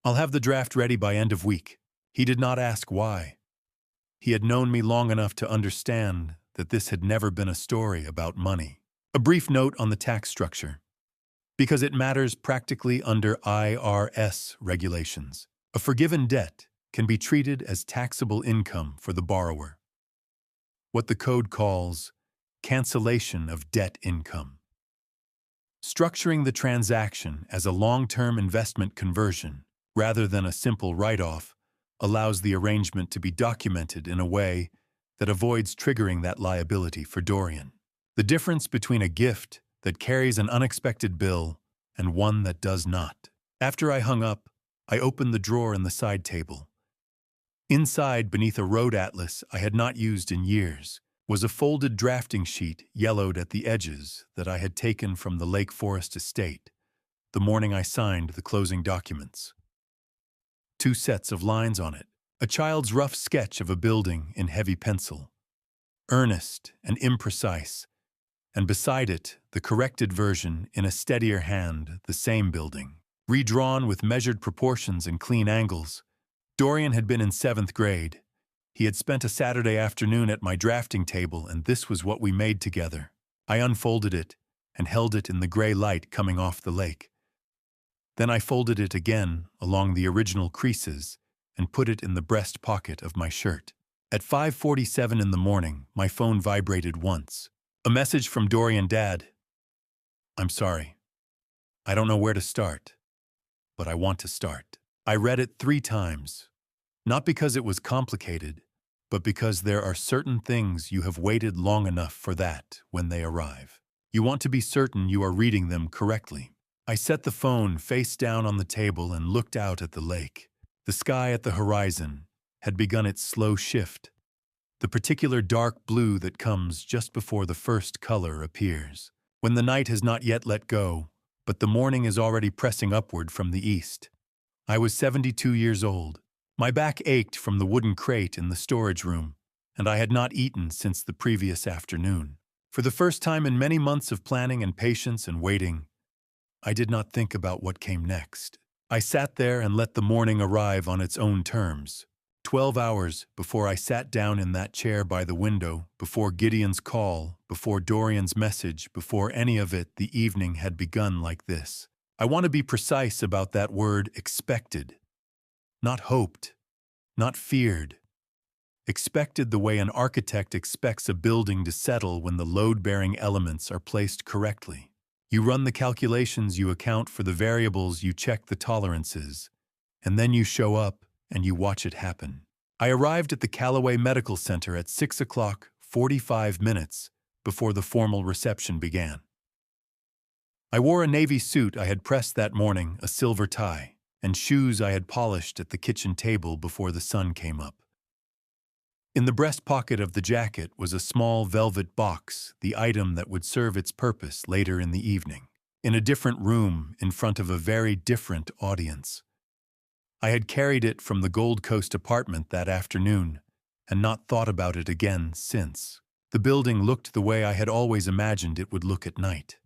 I'll have the draft ready by end of week. He did not ask why. He had known me long enough to understand that this had never been a story about money. A brief note on the tax structure. Because it matters practically under IRS regulations. A forgiven debt can be treated as taxable income for the borrower. What the code calls cancellation of debt income. Structuring the transaction as a long-term investment conversion rather than a simple write-off allows the arrangement to be documented in a way that avoids triggering that liability for Dorian. The difference between a gift that carries an unexpected bill and one that does not. After I hung up, I opened the drawer in the side table. Inside, beneath a road atlas I had not used in years, was a folded drafting sheet yellowed at the edges that I had taken from the Lake Forest estate the morning I signed the closing documents. 2 sets of lines on it, a child's rough sketch of a building in heavy pencil, earnest and imprecise, and beside it, the corrected version in a steadier hand, the same building, redrawn with measured proportions and clean angles. Dorian had been in 7th grade. He had spent a Saturday afternoon at my drafting table, and this was what we made together. I unfolded it and held it in the gray light coming off the lake. Then I folded it again along the original creases and put it in the breast pocket of my shirt. At 5:47 in the morning, my phone vibrated once. A message from Dorian: Dad. I'm sorry. I don't know where to start, but I want to start. I read it 3 times, not because it was complicated, but because there are certain things you have waited long enough for that when they arrive. You want to be certain you are reading them correctly. I set the phone face down on the table and looked out at the lake. The sky at the horizon had begun its slow shift, the particular dark blue that comes just before the first color appears, when the night has not yet let go, but the morning is already pressing upward from the east. I was 72 years old. My back ached from the wooden crate in the storage room, and I had not eaten since the previous afternoon. For the first time in many months of planning and patience and waiting, I did not think about what came next. I sat there and let the morning arrive on its own terms. 12 hours before I sat down in that chair by the window, before Gideon's call, before Dorian's message, before any of it, the evening had begun like this. I want to be precise about that word, expected. Not hoped, not feared. Expected the way an architect expects a building to settle when the load-bearing elements are placed correctly. You run the calculations, you account for the variables, you check the tolerances, and then you show up and you watch it happen. I arrived at the Callaway Medical Center at 6 o'clock, 45 minutes before the formal reception began. I wore a navy suit I had pressed that morning, a silver tie, and shoes I had polished at the kitchen table before the sun came up. In the breast pocket of the jacket was a small velvet box, the item that would serve its purpose later in the evening, in a different room in front of a very different audience. I had carried it from the Gold Coast apartment that afternoon and not thought about it again since. The building looked the way I had always imagined it would look at night.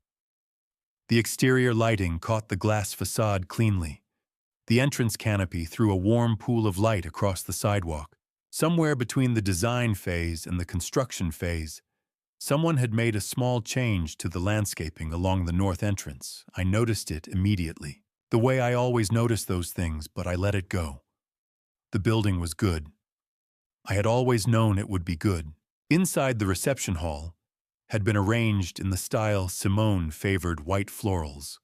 The exterior lighting caught the glass facade cleanly. The entrance canopy threw a warm pool of light across the sidewalk. Somewhere between the design phase and the construction phase, someone had made a small change to the landscaping along the north entrance. I noticed it immediately. The way I always notice those things, but I let it go. The building was good. I had always known it would be good. Inside, the reception hall had been arranged in the style Simone favored, white florals.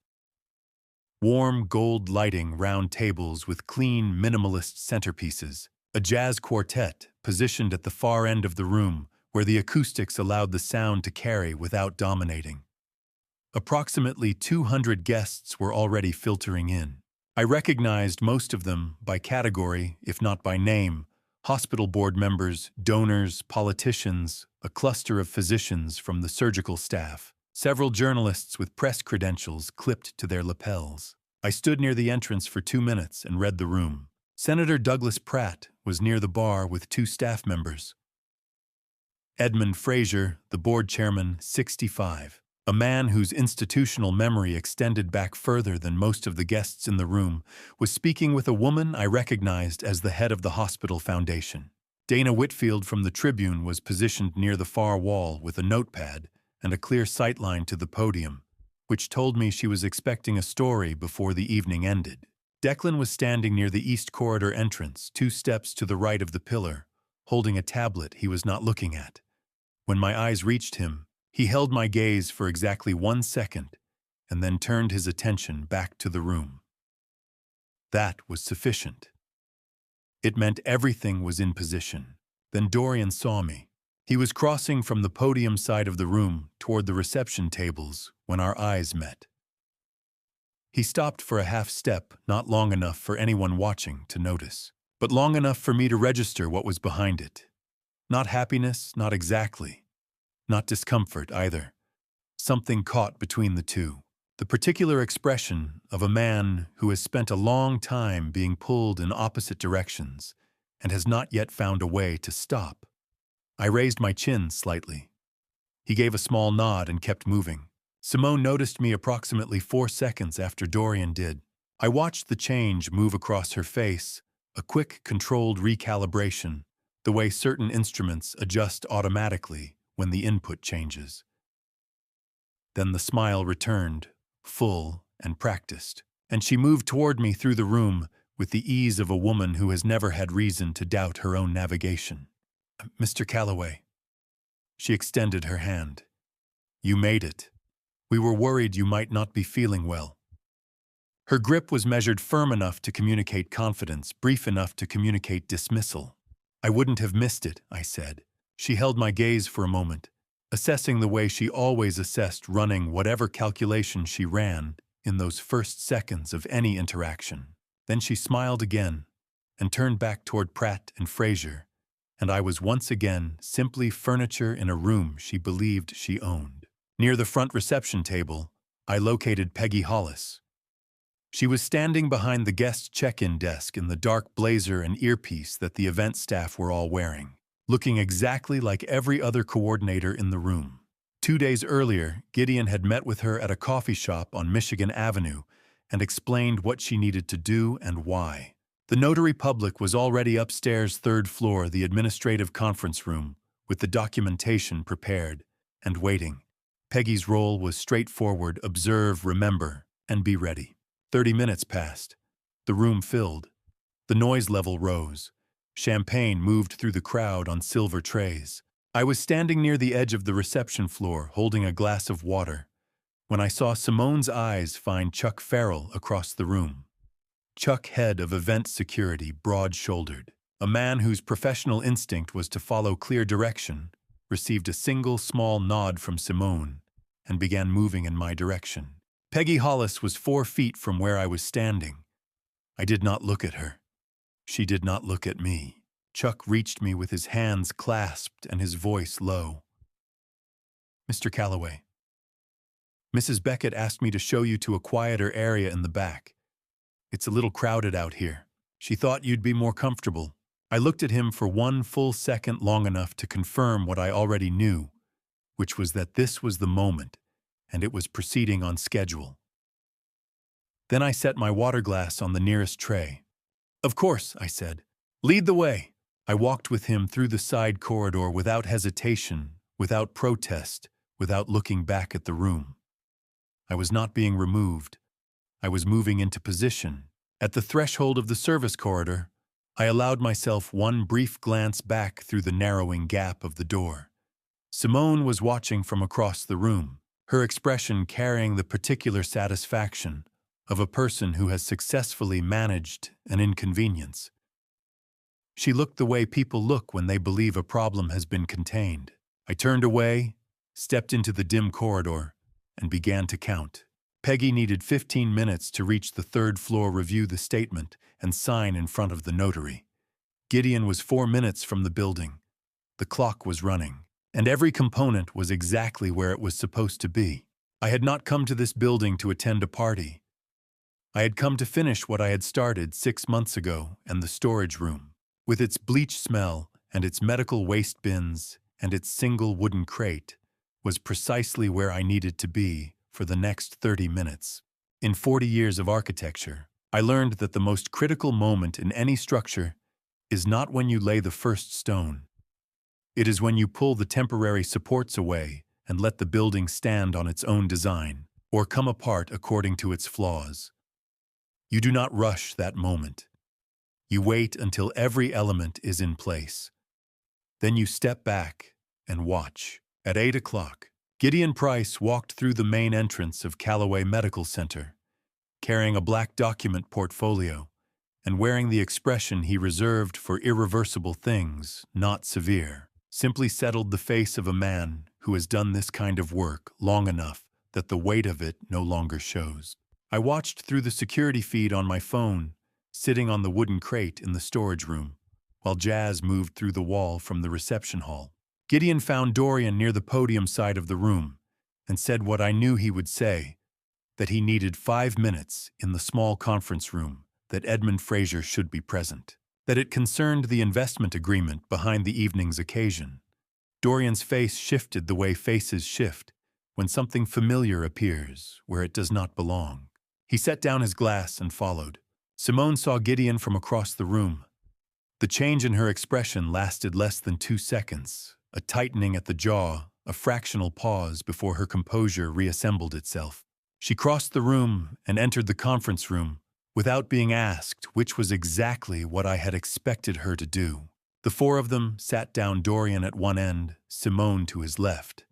Warm gold lighting, round tables with clean, minimalist centerpieces. A jazz quartet positioned at the far end of the room where the acoustics allowed the sound to carry without dominating. Approximately 200 guests were already filtering in. I recognized most of them by category, if not by name: hospital board members, donors, politicians, a cluster of physicians from the surgical staff, several journalists with press credentials clipped to their lapels. I stood near the entrance for 2 minutes and read the room. Senator Douglas Pratt was near the bar with 2 staff members. Edmund Fraser, the board chairman, 65, a man whose institutional memory extended back further than most of the guests in the room, was speaking with a woman I recognized as the head of the hospital foundation. Dana Whitfield from the Tribune was positioned near the far wall with a notepad and a clear sightline to the podium, which told me she was expecting a story before the evening ended. Declan was standing near the East Corridor entrance, 2 steps to the right of the pillar, holding a tablet he was not looking at. When my eyes reached him, he held my gaze for exactly 1 second and then turned his attention back to the room. That was sufficient. It meant everything was in position. Then Dorian saw me. He was crossing from the podium side of the room toward the reception tables when our eyes met. He stopped for a half step, not long enough for anyone watching to notice, but long enough for me to register what was behind it. Not happiness, not exactly. Not discomfort either. Something caught between the two. The particular expression of a man who has spent a long time being pulled in opposite directions and has not yet found a way to stop. I raised my chin slightly. He gave a small nod and kept moving. Simone noticed me approximately 4 seconds after Dorian did. I watched the change move across her face, a quick, controlled recalibration, the way certain instruments adjust automatically when the input changes. Then the smile returned, full and practiced, and she moved toward me through the room with the ease of a woman who has never had reason to doubt her own navigation. "Mr. Calloway." She extended her hand. "You made it. We were worried you might not be feeling well." Her grip was measured firm enough to communicate confidence, brief enough to communicate dismissal. "I wouldn't have missed it," I said. She held my gaze for a moment, assessing the way she always assessed running whatever calculation she ran in those first seconds of any interaction. Then she smiled again and turned back toward Pratt and Fraser, and I was once again simply furniture in a room she believed she owned. Near the front reception table, I located Peggy Hollis. She was standing behind the guest check-in desk in the dark blazer and earpiece that the event staff were all wearing, looking exactly like every other coordinator in the room. 2 days earlier, Gideon had met with her at a coffee shop on Michigan Avenue and explained what she needed to do and why. The notary public was already upstairs, 3rd floor, the administrative conference room, with the documentation prepared and waiting. Peggy's role was straightforward: observe, remember, and be ready. 30 minutes passed. The room filled. The noise level rose. Champagne moved through the crowd on silver trays. I was standing near the edge of the reception floor, holding a glass of water, when I saw Simone's eyes find Chuck Farrell across the room. Chuck, head of event security, broad-shouldered, a man whose professional instinct was to follow clear direction, received a single small nod from Simone and began moving in my direction. Peggy Hollis was 4 feet from where I was standing. I did not look at her. She did not look at me. Chuck reached me with his hands clasped and his voice low. "Mr. Calloway, Mrs. Beckett asked me to show you to a quieter area in the back. It's a little crowded out here. She thought you'd be more comfortable." I looked at him for 1 full second, long enough to confirm what I already knew, which was that this was the moment, and it was proceeding on schedule. Then I set my water glass on the nearest tray. "Of course," I said. "Lead the way." I walked with him through the side corridor without hesitation, without protest, without looking back at the room. I was not being removed. I was moving into position. At the threshold of the service corridor, I allowed myself 1 brief glance back through the narrowing gap of the door. Simone was watching from across the room, her expression carrying the particular satisfaction of a person who has successfully managed an inconvenience. She looked the way people look when they believe a problem has been contained. I turned away, stepped into the dim corridor, and began to count. Peggy needed 15 minutes to reach the 3rd floor, review the statement, and sign in front of the notary. Gideon was 4 minutes from the building. The clock was running, and every component was exactly where it was supposed to be. I had not come to this building to attend a party. I had come to finish what I had started 6 months ago, and the storage room, with its bleach smell and its medical waste bins and its single wooden crate, was precisely where I needed to be for the next 30 minutes. In 40 years of architecture, I learned that the most critical moment in any structure is not when you lay the first stone. It is when you pull the temporary supports away and let the building stand on its own design, or come apart according to its flaws. You do not rush that moment. You wait until every element is in place. Then you step back and watch. At 8 o'clock, Gideon Price walked through the main entrance of Callaway Medical Center, carrying a black document portfolio and wearing the expression he reserved for irreversible things, not severe. Simply settled the face of a man who has done this kind of work long enough that the weight of it no longer shows. I watched through the security feed on my phone, sitting on the wooden crate in the storage room, while Jazz moved through the wall from the reception hall. Gideon found Dorian near the podium side of the room and said what I knew he would say, that he needed 5 minutes in the small conference room, that Edmund Fraser should be present, that it concerned the investment agreement behind the evening's occasion. Dorian's face shifted the way faces shift when something familiar appears where it does not belong. He set down his glass and followed. Simone saw Gideon from across the room. The change in her expression lasted less than 2 seconds, a tightening at the jaw, a fractional pause before her composure reassembled itself. She crossed the room and entered the conference room without being asked, which was exactly what I had expected her to do. The four of them sat down, Dorian at one end, Simone to his left,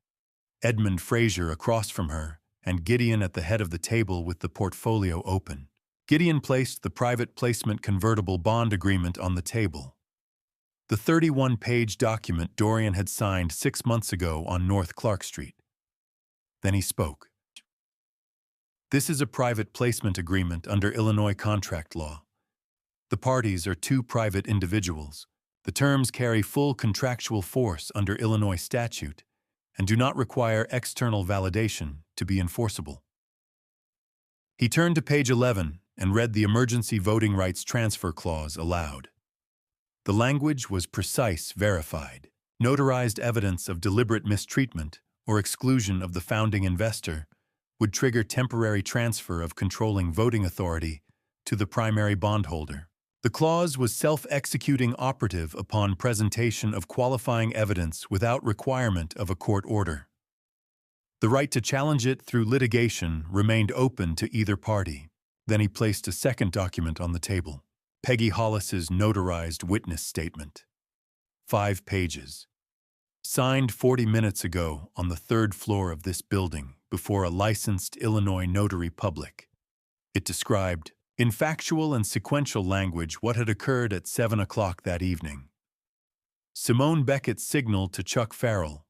Edmund Fraser across from her, and Gideon at the head of the table with the portfolio open. Gideon placed the private placement convertible bond agreement on the table. The 31-page document Dorian had signed 6 months ago on North Clark Street. Then he spoke. This is a private placement agreement under Illinois contract law. The parties are 2 private individuals. The terms carry full contractual force under Illinois statute and do not require external validation to be enforceable. He turned to page 11 and read the emergency voting rights transfer clause aloud. The language was precise, verified. Notarized evidence of deliberate mistreatment or exclusion of the founding investor would trigger temporary transfer of controlling voting authority to the primary bondholder. The clause was self-executing operative upon presentation of qualifying evidence without requirement of a court order. The right to challenge it through litigation remained open to either party. Then he placed a second document on the table, Peggy Hollis's notarized witness statement. 5 pages. Signed 40 minutes ago on the 3rd floor of this building before a licensed Illinois notary public. It described, in factual and sequential language, what had occurred at 7 o'clock that evening. Simone Beckett signaled to Chuck Farrell.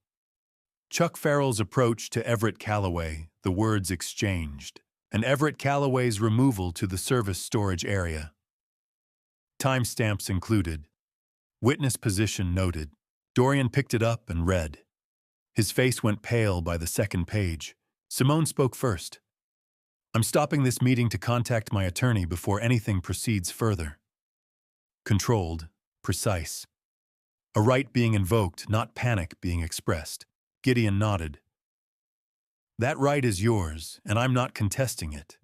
Chuck Farrell's approach to Everett Callaway, the words exchanged, and Everett Callaway's removal to the service storage area. Timestamps included. Witness position noted. Dorian picked it up and read. His face went pale by the 2nd page. Simone spoke first. I'm stopping this meeting to contact my attorney before anything proceeds further. Controlled, precise. A right being invoked, not panic being expressed. Gideon nodded. That right is yours, and I'm not contesting it.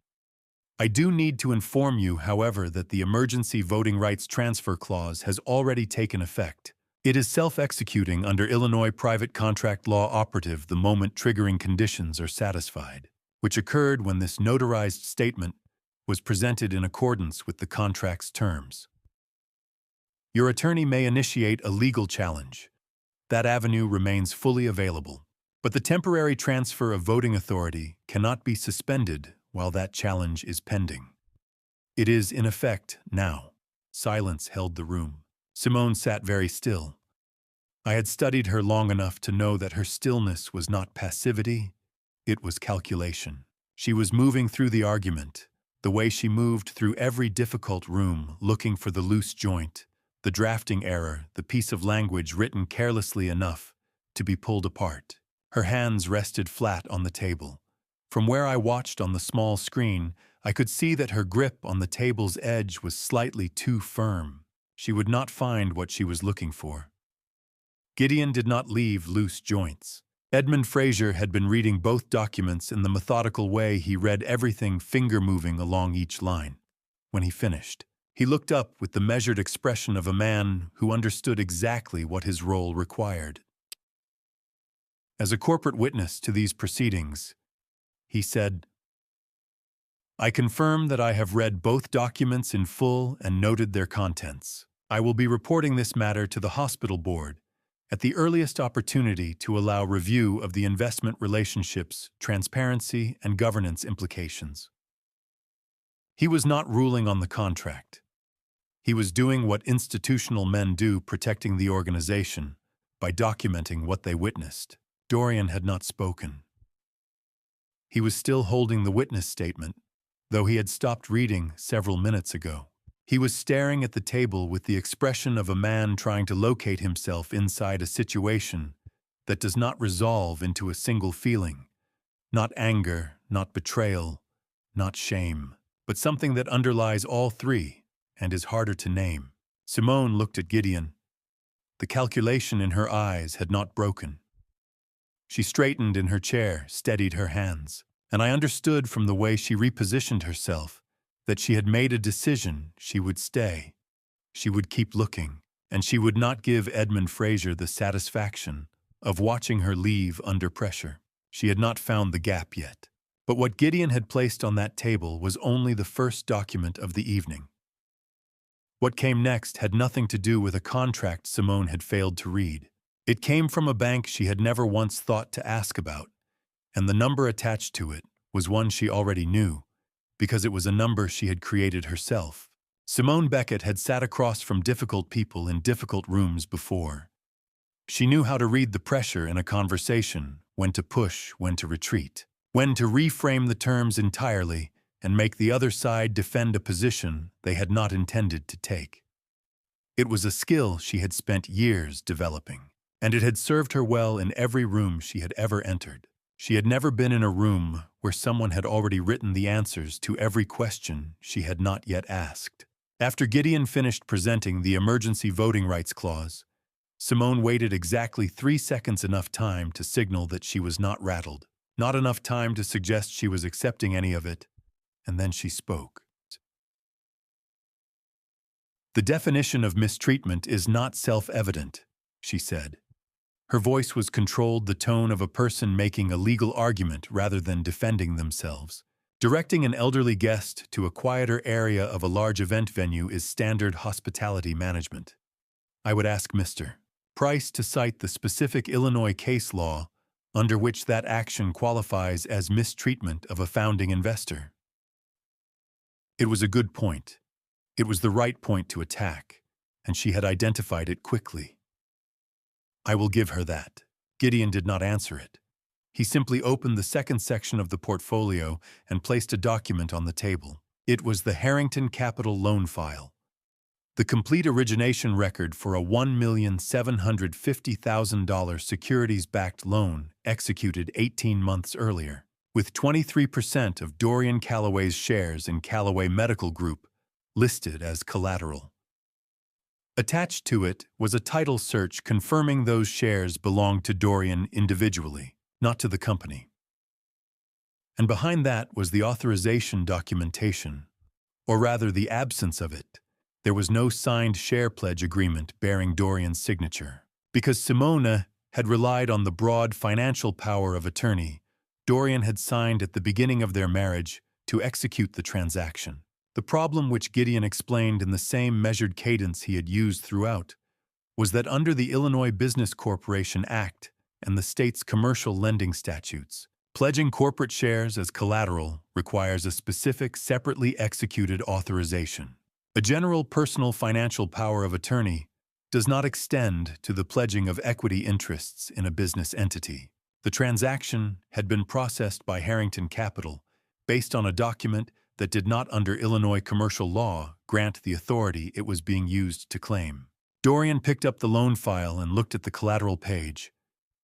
I do need to inform you, however, that the emergency voting rights transfer clause has already taken effect. It is self-executing under Illinois private contract law operative the moment triggering conditions are satisfied, which occurred when this notarized statement was presented in accordance with the contract's terms. Your attorney may initiate a legal challenge. That avenue remains fully available, but the temporary transfer of voting authority cannot be suspended while that challenge is pending. It is in effect now. Silence held the room. Simone sat very still. I had studied her long enough to know that her stillness was not passivity, it was calculation. She was moving through the argument, the way she moved through every difficult room, looking for the loose joint, the drafting error, the piece of language written carelessly enough to be pulled apart. Her hands rested flat on the table. From where I watched on the small screen, I could see that her grip on the table's edge was slightly too firm. She would not find what she was looking for. Gideon did not leave loose joints. Edmund Fraser had been reading both documents in the methodical way he read everything, finger-moving along each line. When he finished, He looked up with the measured expression of a man who understood exactly what his role required. As a corporate witness to these proceedings, he said, "I confirm that I have read both documents in full and noted their contents. I will be reporting this matter to the hospital board at the earliest opportunity to allow review of the investment relationships, transparency, and governance implications." He was not ruling on the contract. He was doing what institutional men do, protecting the organization by documenting what they witnessed. Dorian had not spoken. He was still holding the witness statement, though he had stopped reading several minutes ago. He was staring at the table with the expression of a man trying to locate himself inside a situation that does not resolve into a single feeling. Not anger, not betrayal, not shame, but something that underlies all three and is harder to name. Simone looked at Gideon. The calculation in her eyes had not broken. She straightened in her chair, steadied her hands, and I understood from the way she repositioned herself that she had made a decision. She would stay. She would keep looking, and she would not give Edmund Fraser the satisfaction of watching her leave under pressure. She had not found the gap yet. But what Gideon had placed on that table was only the first document of the evening. What came next had nothing to do with a contract Simone had failed to read. It came from a bank she had never once thought to ask about, and the number attached to it was one she already knew, because it was a number she had created herself. Simone Beckett had sat across from difficult people in difficult rooms before. She knew how to read the pressure in a conversation, when to push, when to retreat, when to reframe the terms entirely and make the other side defend a position they had not intended to take. It was a skill she had spent years developing, and it had served her well in every room she had ever entered. She had never been in a room where someone had already written the answers to every question she had not yet asked. After Gideon finished presenting the emergency voting rights clause, Simone waited exactly 3 seconds, enough time to signal that she was not rattled, not enough time to suggest she was accepting any of it, and then she spoke. "The definition of mistreatment is not self-evident," she said. Her voice was controlled, the tone of a person making a legal argument rather than defending themselves. "Directing an elderly guest to a quieter area of a large event venue is standard hospitality management. I would ask Mr. Price to cite the specific Illinois case law under which that action qualifies as mistreatment of a founding investor." It was a good point. It was the right point to attack, and she had identified it quickly. "I will give her that." Gideon did not answer it. He simply opened the second section of the portfolio and placed a document on the table. It was the Harrington Capital loan file, the complete origination record for a $1,750,000 securities-backed loan executed 18 months earlier, with 23% of Dorian Calloway's shares in Callaway Medical Group listed as collateral. Attached to it was a title search confirming those shares belonged to Dorian individually, not to the company. And behind that was the authorization documentation, or rather the absence of it. There was no signed share pledge agreement bearing Dorian's signature. Because Simone had relied on the broad financial power of attorney Dorian had signed at the beginning of their marriage to execute the transaction. The problem, which Gideon explained in the same measured cadence he had used throughout, was that under the Illinois Business Corporation Act and the state's commercial lending statutes, pledging corporate shares as collateral requires a specific, separately executed authorization. A general personal financial power of attorney does not extend to the pledging of equity interests in a business entity. The transaction had been processed by Harrington Capital based on a document that did not, under Illinois commercial law, grant the authority it was being used to claim. Dorian picked up the loan file and looked at the collateral page.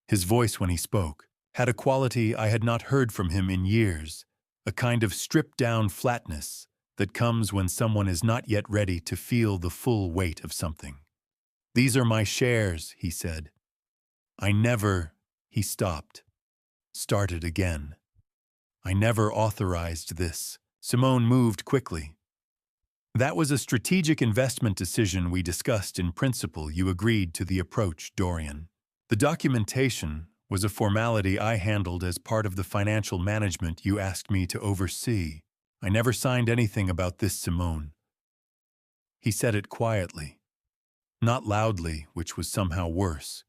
His voice, when he spoke, had a quality I had not heard from him in years, a kind of stripped-down flatness that comes when someone is not yet ready to feel the full weight of something. "These are my shares," he said. "I never—" He stopped, started again. "I never authorized this." Simone moved quickly. That was a strategic investment decision we discussed in principle. You agreed to the approach, Dorian. The documentation was a formality I handled as part of the financial management you asked me to oversee. I never signed anything about this, Simone. He said it quietly, not loudly, which was somehow worse.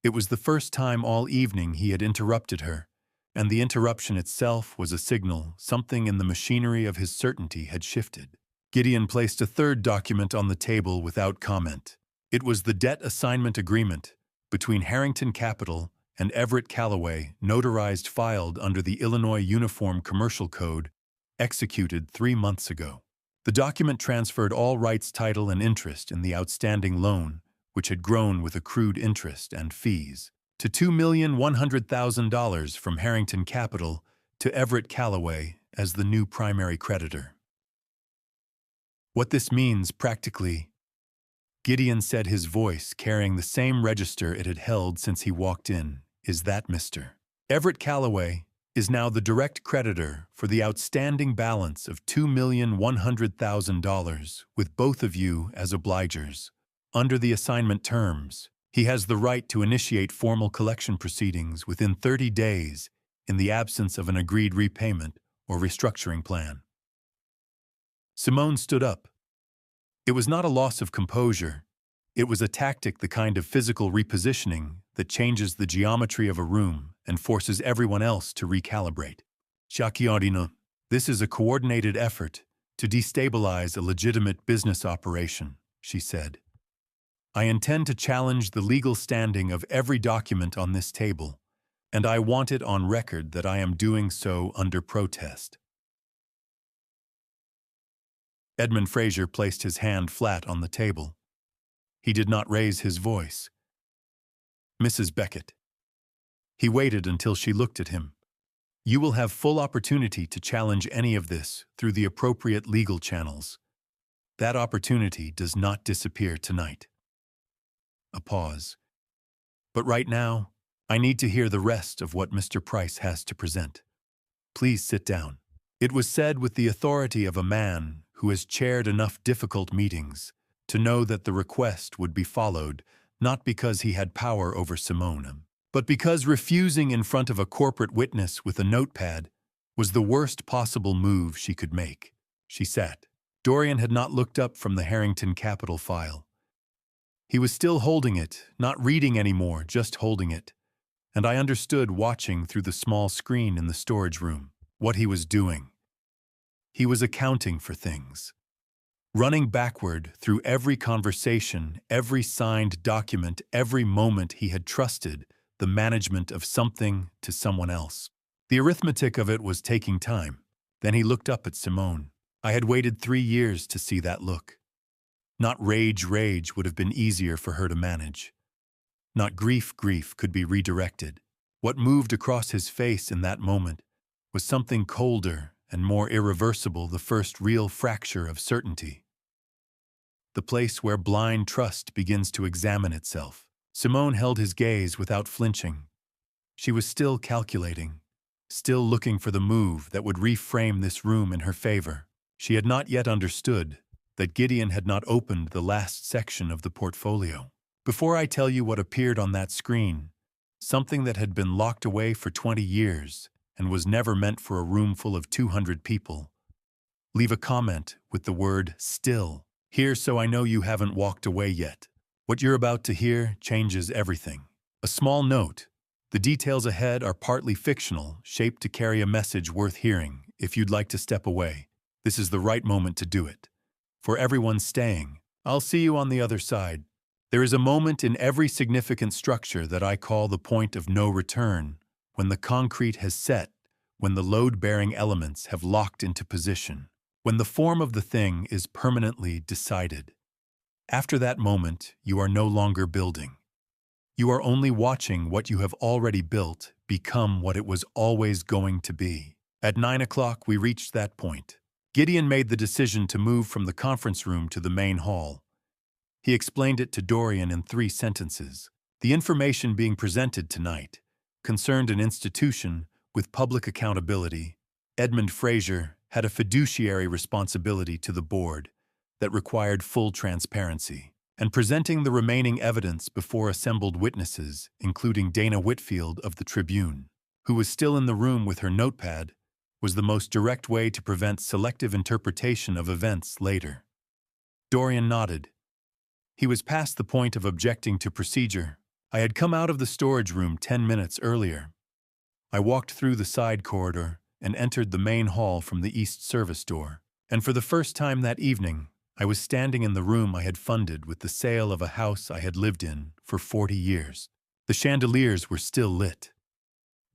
It was the first time all evening he had interrupted her, and the interruption itself was a signal something in the machinery of his certainty had shifted. Gideon placed a third document on the table without comment. It was the debt assignment agreement between Harrington Capital and Everett Callaway, notarized, filed under the Illinois Uniform Commercial Code, executed 3 months ago. The document transferred all rights, title, and interest in the outstanding loan, which had grown with accrued interest and fees, to $2,100,000 from Harrington Capital to Everett Callaway as the new primary creditor. What this means practically, Gideon said, his voice carrying the same register it had held since he walked in, is that Mr. Everett Callaway is now the direct creditor for the outstanding balance of $2,100,000 with both of you as obligers. Under the assignment terms, he has the right to initiate formal collection proceedings within 30 days in the absence of an agreed repayment or restructuring plan. Simone stood up. It was not a loss of composure. It was a tactic, the kind of physical repositioning that changes the geometry of a room and forces everyone else to recalibrate. Shakiardina, this is a coordinated effort to destabilize a legitimate business operation, she said. I intend to challenge the legal standing of every document on this table, and I want it on record that I am doing so under protest. Edmund Fraser placed his hand flat on the table. He did not raise his voice. Mrs. Beckett. He waited until she looked at him. You will have full opportunity to challenge any of this through the appropriate legal channels. That opportunity does not disappear tonight. A pause. But right now, I need to hear the rest of what Mr. Price has to present. Please sit down. It was said with the authority of a man who has chaired enough difficult meetings to know that the request would be followed, not because he had power over Simone, but because refusing in front of a corporate witness with a notepad was the worst possible move she could make. She sat. Dorian had not looked up from the Harrington Capital file. He was still holding it, not reading anymore, just holding it. And I understood, watching through the small screen in the storage room, what he was doing. He was accounting for things. Running backward through every conversation, every signed document, every moment he had trusted the management of something to someone else. The arithmetic of it was taking time. Then he looked up at Simone. I had waited 3 years to see that look. Not rage would have been easier for her to manage. Not grief could be redirected. What moved across his face in that moment was something colder and more irreversible, the first real fracture of certainty. The place where blind trust begins to examine itself. Simone held his gaze without flinching. She was still calculating, still looking for the move that would reframe this room in her favor. She had not yet understood that Gideon had not opened the last section of the portfolio. Before I tell you what appeared on that screen, something that had been locked away for 20 years and was never meant for a room full of 200 people, leave a comment with the word "still" here so I know you haven't walked away yet. What you're about to hear changes everything. A small note: the details ahead are partly fictional, shaped to carry a message worth hearing. If you'd like to step away, this is the right moment to do it. For everyone staying, I'll see you on the other side. There is a moment in every significant structure that I call the point of no return, when the concrete has set, when the load-bearing elements have locked into position, when the form of the thing is permanently decided. After that moment, you are no longer building. You are only watching what you have already built become what it was always going to be. At 9 o'clock, we reached that point. Gideon made the decision to move from the conference room to the main hall. He explained it to Dorian in 3 sentences. The information being presented tonight concerned an institution with public accountability, Edmund Fraser, had a fiduciary responsibility to the board that required full transparency, and presenting the remaining evidence before assembled witnesses, including Dana Whitfield of the Tribune, who was still in the room with her notepad, was the most direct way to prevent selective interpretation of events later. Dorian nodded. He was past the point of objecting to procedure. I had come out of the storage room 10 minutes earlier. I walked through the side corridor and entered the main hall from the east service door. And for the first time that evening, I was standing in the room I had funded with the sale of a house I had lived in for 40 years. The chandeliers were still lit.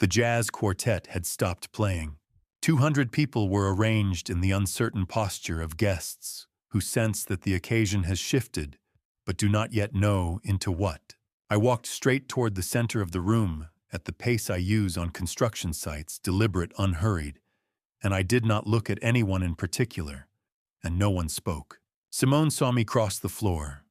The jazz quartet had stopped playing. 200 people were arranged in the uncertain posture of guests who sense that the occasion has shifted, but do not yet know into what. I walked straight toward the center of the room at the pace I use on construction sites, deliberate, unhurried, and I did not look at anyone in particular, and no one spoke. Simone saw me cross the floor.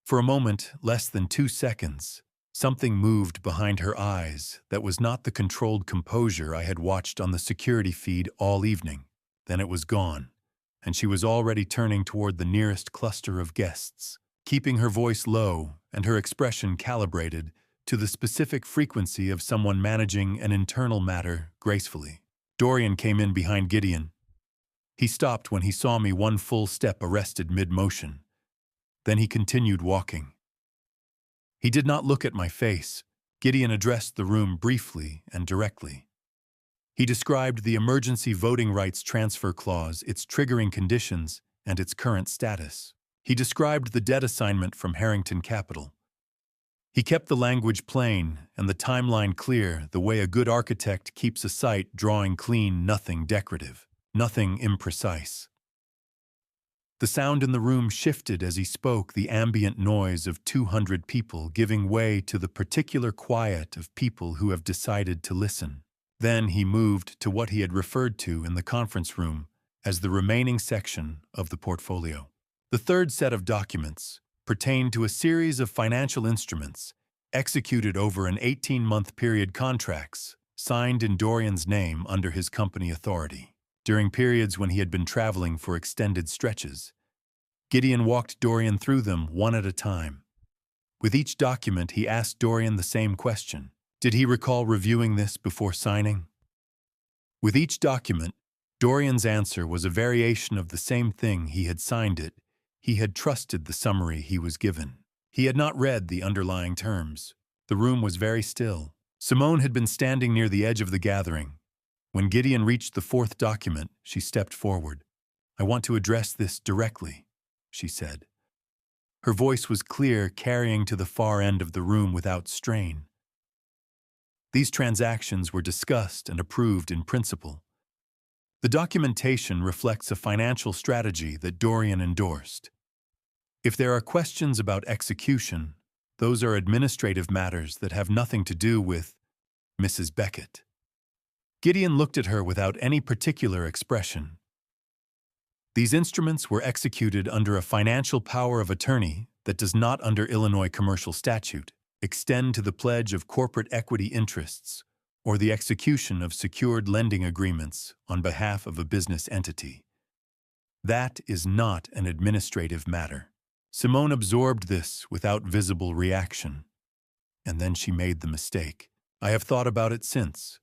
For a moment, less than 2 seconds, something moved behind her eyes that was not the controlled composure I had watched on the security feed all evening. Then it was gone, and she was already turning toward the nearest cluster of guests, keeping her voice low and her expression calibrated to the specific frequency of someone managing an internal matter gracefully. Dorian came in behind Gideon. He stopped when he saw me, one full step arrested mid-motion. Then he continued walking. He did not look at my face. Gideon addressed the room briefly and directly. He described the emergency voting rights transfer clause, its triggering conditions, and its current status. He described the debt assignment from Harrington Capital. He kept the language plain and the timeline clear, the way a good architect keeps a site drawing clean, nothing decorative, nothing imprecise. The sound in the room shifted as he spoke, the ambient noise of 200 people giving way to the particular quiet of people who have decided to listen. Then he moved to what he had referred to in the conference room as the remaining section of the portfolio. The third set of documents pertained to a series of financial instruments executed over an 18-month period, contracts signed in Dorian's name under his company authority. During periods when he had been traveling for extended stretches, Gideon walked Dorian through them one at a time. With each document, he asked Dorian the same question. Did he recall reviewing this before signing? With each document, Dorian's answer was a variation of the same thing. He had signed it. He had trusted the summary he was given. He had not read the underlying terms. The room was very still. Simone had been standing near the edge of the gathering. When Gideon reached the fourth document, she stepped forward. "I want to address this directly," she said. Her voice was clear, carrying to the far end of the room without strain. These transactions were discussed and approved in principle. The documentation reflects a financial strategy that Dorian endorsed. If there are questions about execution, those are administrative matters that have nothing to do with Mrs. Beckett. Gideon looked at her without any particular expression. These instruments were executed under a financial power of attorney that does not, under Illinois commercial statute, extend to the pledge of corporate equity interests or the execution of secured lending agreements on behalf of a business entity. That is not an administrative matter. Simone absorbed this without visible reaction. And then she made the mistake. I have thought about it since.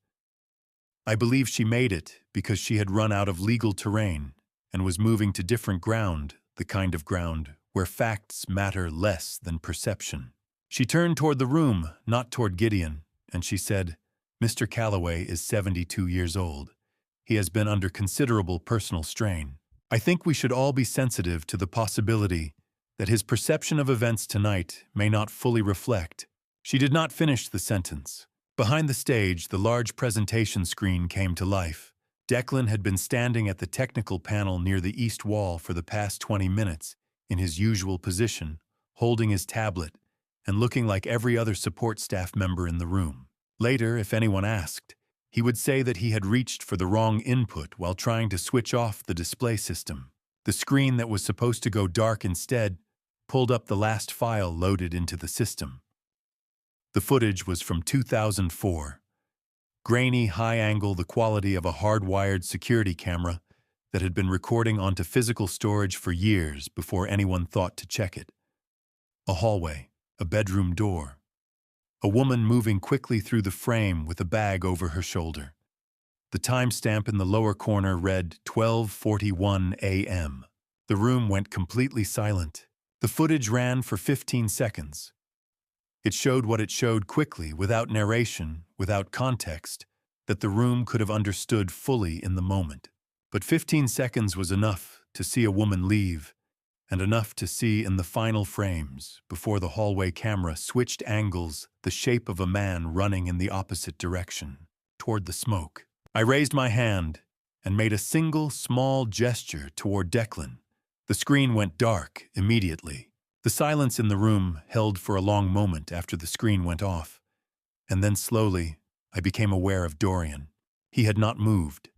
I believe she made it because she had run out of legal terrain and was moving to different ground, the kind of ground where facts matter less than perception. She turned toward the room, not toward Gideon, and she said, "Mr. Calloway is 72 years old. He has been under considerable personal strain. I think we should all be sensitive to the possibility that his perception of events tonight may not fully reflect." She did not finish the sentence. Behind the stage, the large presentation screen came to life. Declan had been standing at the technical panel near the east wall for the past 20 minutes, in his usual position, holding his tablet and looking like every other support staff member in the room. Later, if anyone asked, he would say that he had reached for the wrong input while trying to switch off the display system. The screen that was supposed to go dark instead pulled up the last file loaded into the system. The footage was from 2004. Grainy, high angle, the quality of a hardwired security camera that had been recording onto physical storage for years before anyone thought to check it. A hallway, a bedroom door. A woman moving quickly through the frame with a bag over her shoulder. The timestamp in the lower corner read 12:41 a.m. The room went completely silent. The footage ran for 15 seconds. It showed what it showed quickly, without narration, without context, that the room could have understood fully in the moment. But 15 seconds was enough to see a woman leave, and enough to see in the final frames, before the hallway camera switched angles, the shape of a man running in the opposite direction, toward the smoke. I raised my hand and made a single small gesture toward Declan. The screen went dark immediately. The silence in the room held for a long moment after the screen went off, and then slowly I became aware of Dorian. He had not moved.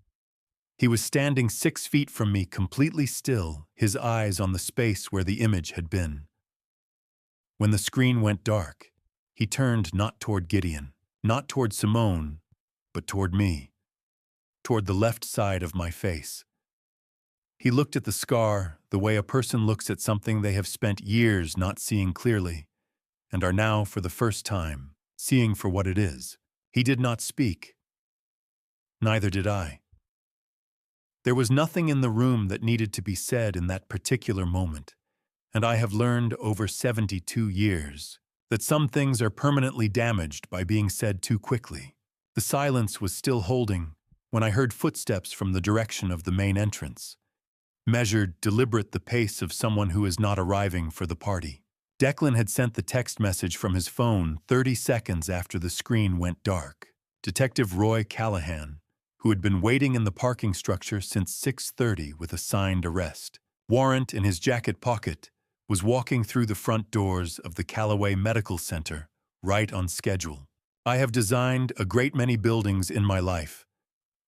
He was standing 6 feet from me, completely still, his eyes on the space where the image had been. When the screen went dark, he turned not toward Gideon, not toward Simone, but toward me, toward the left side of my face. He looked at the scar the way a person looks at something they have spent years not seeing clearly, and are now, for the first time, seeing for what it is. He did not speak. Neither did I. There was nothing in the room that needed to be said in that particular moment, and I have learned over 72 years that some things are permanently damaged by being said too quickly. The silence was still holding when I heard footsteps from the direction of the main entrance. Measured, deliberate, the pace of someone who is not arriving for the party. Declan had sent the text message from his phone 30 seconds after the screen went dark. Detective Roy Callahan, who had been waiting in the parking structure since 6:30 with a signed arrest warrant in his jacket pocket, was walking through the front doors of the Callaway Medical Center, right on schedule. I have designed a great many buildings in my life,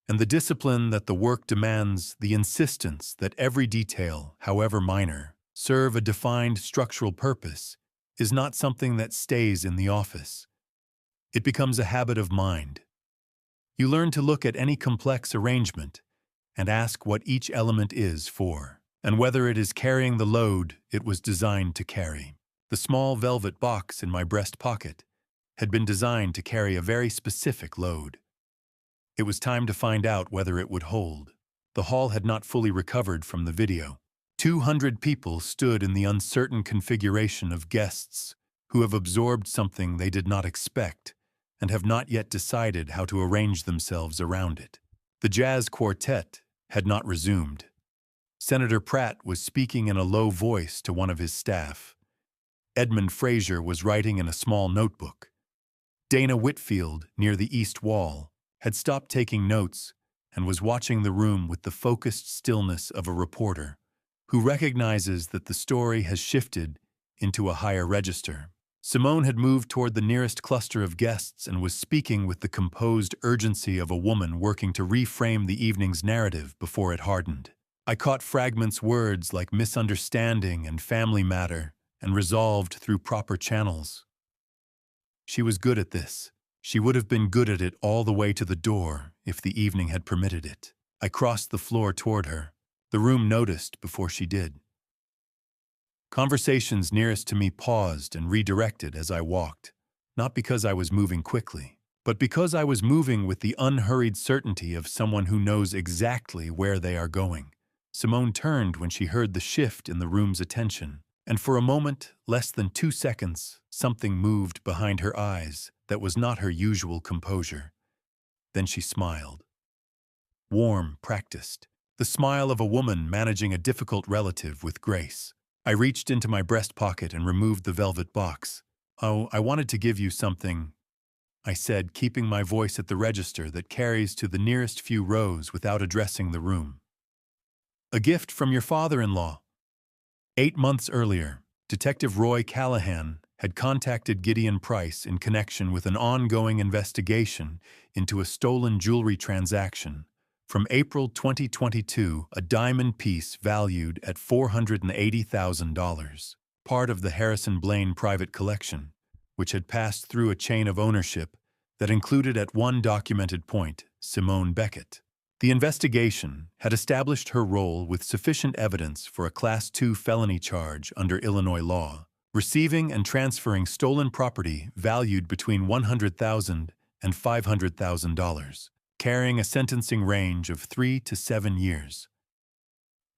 and the discipline that the work demands, the insistence that every detail, however minor, serve a defined structural purpose, is not something that stays in the office. It becomes a habit of mind. You learn to look at any complex arrangement and ask what each element is for, and whether it is carrying the load it was designed to carry. The small velvet box in my breast pocket had been designed to carry a very specific load. It was time to find out whether it would hold. The hall had not fully recovered from the video. 200 people stood in the uncertain configuration of guests who have absorbed something they did not expect and have not yet decided how to arrange themselves around it. The jazz quartet had not resumed. Senator Pratt was speaking in a low voice to one of his staff. Edmund Fraser was writing in a small notebook. Dana Whitfield, near the east wall, had stopped taking notes and was watching the room with the focused stillness of a reporter who recognizes that the story has shifted into a higher register. Simone had moved toward the nearest cluster of guests and was speaking with the composed urgency of a woman working to reframe the evening's narrative before it hardened. I caught fragments, words like misunderstanding and family matter, and resolved through proper channels. She was good at this. She would have been good at it all the way to the door if the evening had permitted it. I crossed the floor toward her. The room noticed before she did. Conversations nearest to me paused and redirected as I walked, not because I was moving quickly, but because I was moving with the unhurried certainty of someone who knows exactly where they are going. Simone turned when she heard the shift in the room's attention, and for a moment, less than 2 seconds, something moved behind her eyes that was not her usual composure. Then she smiled. Warm, practiced. The smile of a woman managing a difficult relative with grace. I reached into my breast pocket and removed the velvet box. "Oh, I wanted to give you something," I said, keeping my voice at the register that carries to the nearest few rows without addressing the room. "A gift from your father-in-law." 8 months earlier, Detective Roy Callahan had contacted Gideon Price in connection with an ongoing investigation into a stolen jewelry transaction. From April 2022, a diamond piece valued at $480,000, part of the Harrison Blaine private collection, which had passed through a chain of ownership that included at one documented point Simone Beckett. The investigation had established her role with sufficient evidence for a Class II felony charge under Illinois law, receiving and transferring stolen property valued between $100,000 and $500,000, carrying a sentencing range of 3 to 7 years.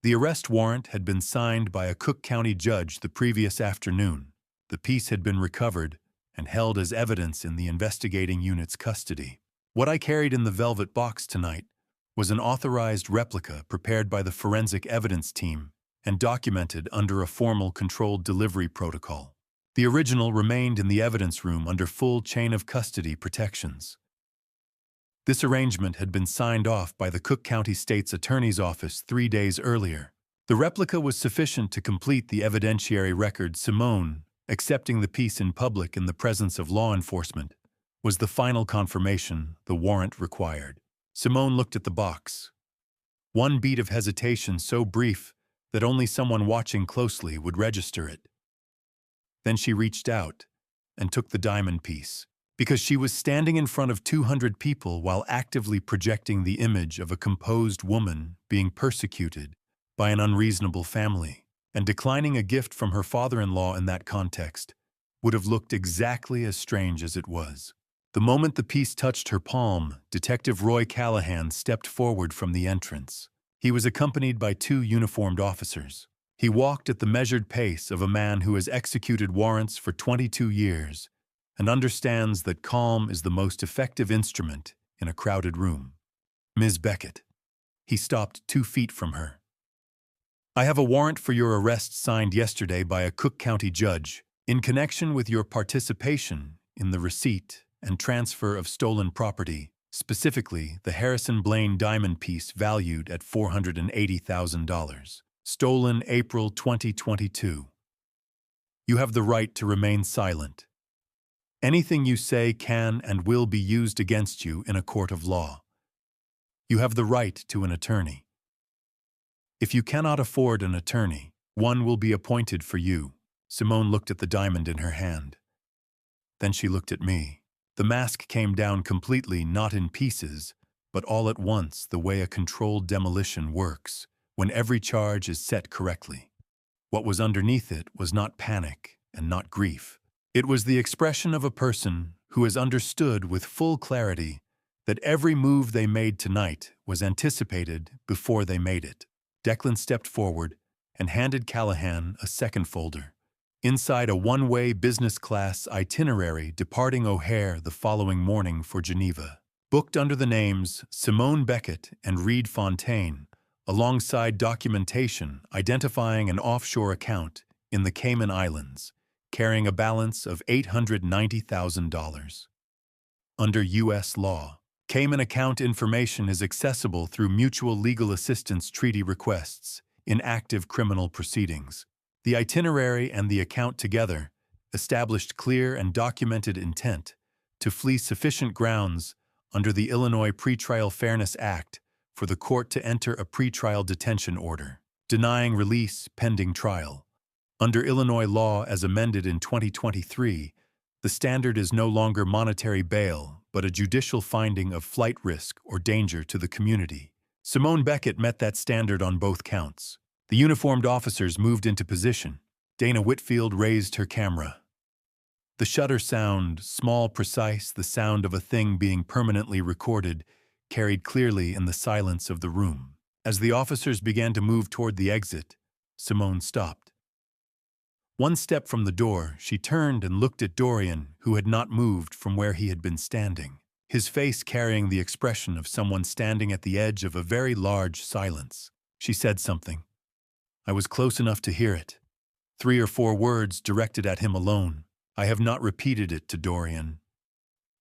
The arrest warrant had been signed by a Cook County judge the previous afternoon. The piece had been recovered and held as evidence in the investigating unit's custody. What I carried in the velvet box tonight was an authorized replica prepared by the forensic evidence team and documented under a formal controlled delivery protocol. The original remained in the evidence room under full chain of custody protections. This arrangement had been signed off by the Cook County State's Attorney's Office 3 days earlier. The replica was sufficient to complete the evidentiary record. Simone, accepting the piece in public in the presence of law enforcement, was the final confirmation the warrant required. Simone looked at the box. One beat of hesitation so brief that only someone watching closely would register it. Then she reached out and took the diamond piece, because she was standing in front of 200 people while actively projecting the image of a composed woman being persecuted by an unreasonable family, and declining a gift from her father-in-law in that context would have looked exactly as strange as it was. The moment the piece touched her palm, Detective Roy Callahan stepped forward from the entrance. He was accompanied by 2 uniformed officers. He walked at the measured pace of a man who has executed warrants for 22 years and understands that calm is the most effective instrument in a crowded room. Ms. Beckett. He stopped 2 feet from her. I have a warrant for your arrest signed yesterday by a Cook County judge in connection with your participation in the receipt and transfer of stolen property, specifically the Harrison Blaine diamond piece valued at $480,000, stolen April 2022. You have the right to remain silent. Anything you say can and will be used against you in a court of law. You have the right to an attorney. If you cannot afford an attorney, one will be appointed for you. Simone looked at the diamond in her hand. Then she looked at me. The mask came down completely, not in pieces, but all at once, the way a controlled demolition works, when every charge is set correctly. What was underneath it was not panic and not grief. It was the expression of a person who has understood with full clarity that every move they made tonight was anticipated before they made it. Declan stepped forward and handed Callahan a second folder. Inside, a one-way business-class itinerary departing O'Hare the following morning for Geneva, booked under the names Simone Beckett and Reed Fontaine, alongside documentation identifying an offshore account in the Cayman Islands, carrying a balance of $890,000. Under U.S. law, Cayman account information is accessible through mutual legal assistance treaty requests in active criminal proceedings. The itinerary and the account together established clear and documented intent to flee sufficient grounds under the Illinois Pretrial Fairness Act for the court to enter a pretrial detention order, denying release pending trial. Under Illinois law as amended in 2023, the standard is no longer monetary bail, but a judicial finding of flight risk or danger to the community. Simone Beckett met that standard on both counts. The uniformed officers moved into position. Dana Whitfield raised her camera. The shutter sound, small, precise, the sound of a thing being permanently recorded, carried clearly in the silence of the room. As the officers began to move toward the exit, Simone stopped. One step from the door, she turned and looked at Dorian, who had not moved from where he had been standing, his face carrying the expression of someone standing at the edge of a very large silence. She said something. I was close enough to hear it. 3 or 4 words directed at him alone. I have not repeated it to Dorian.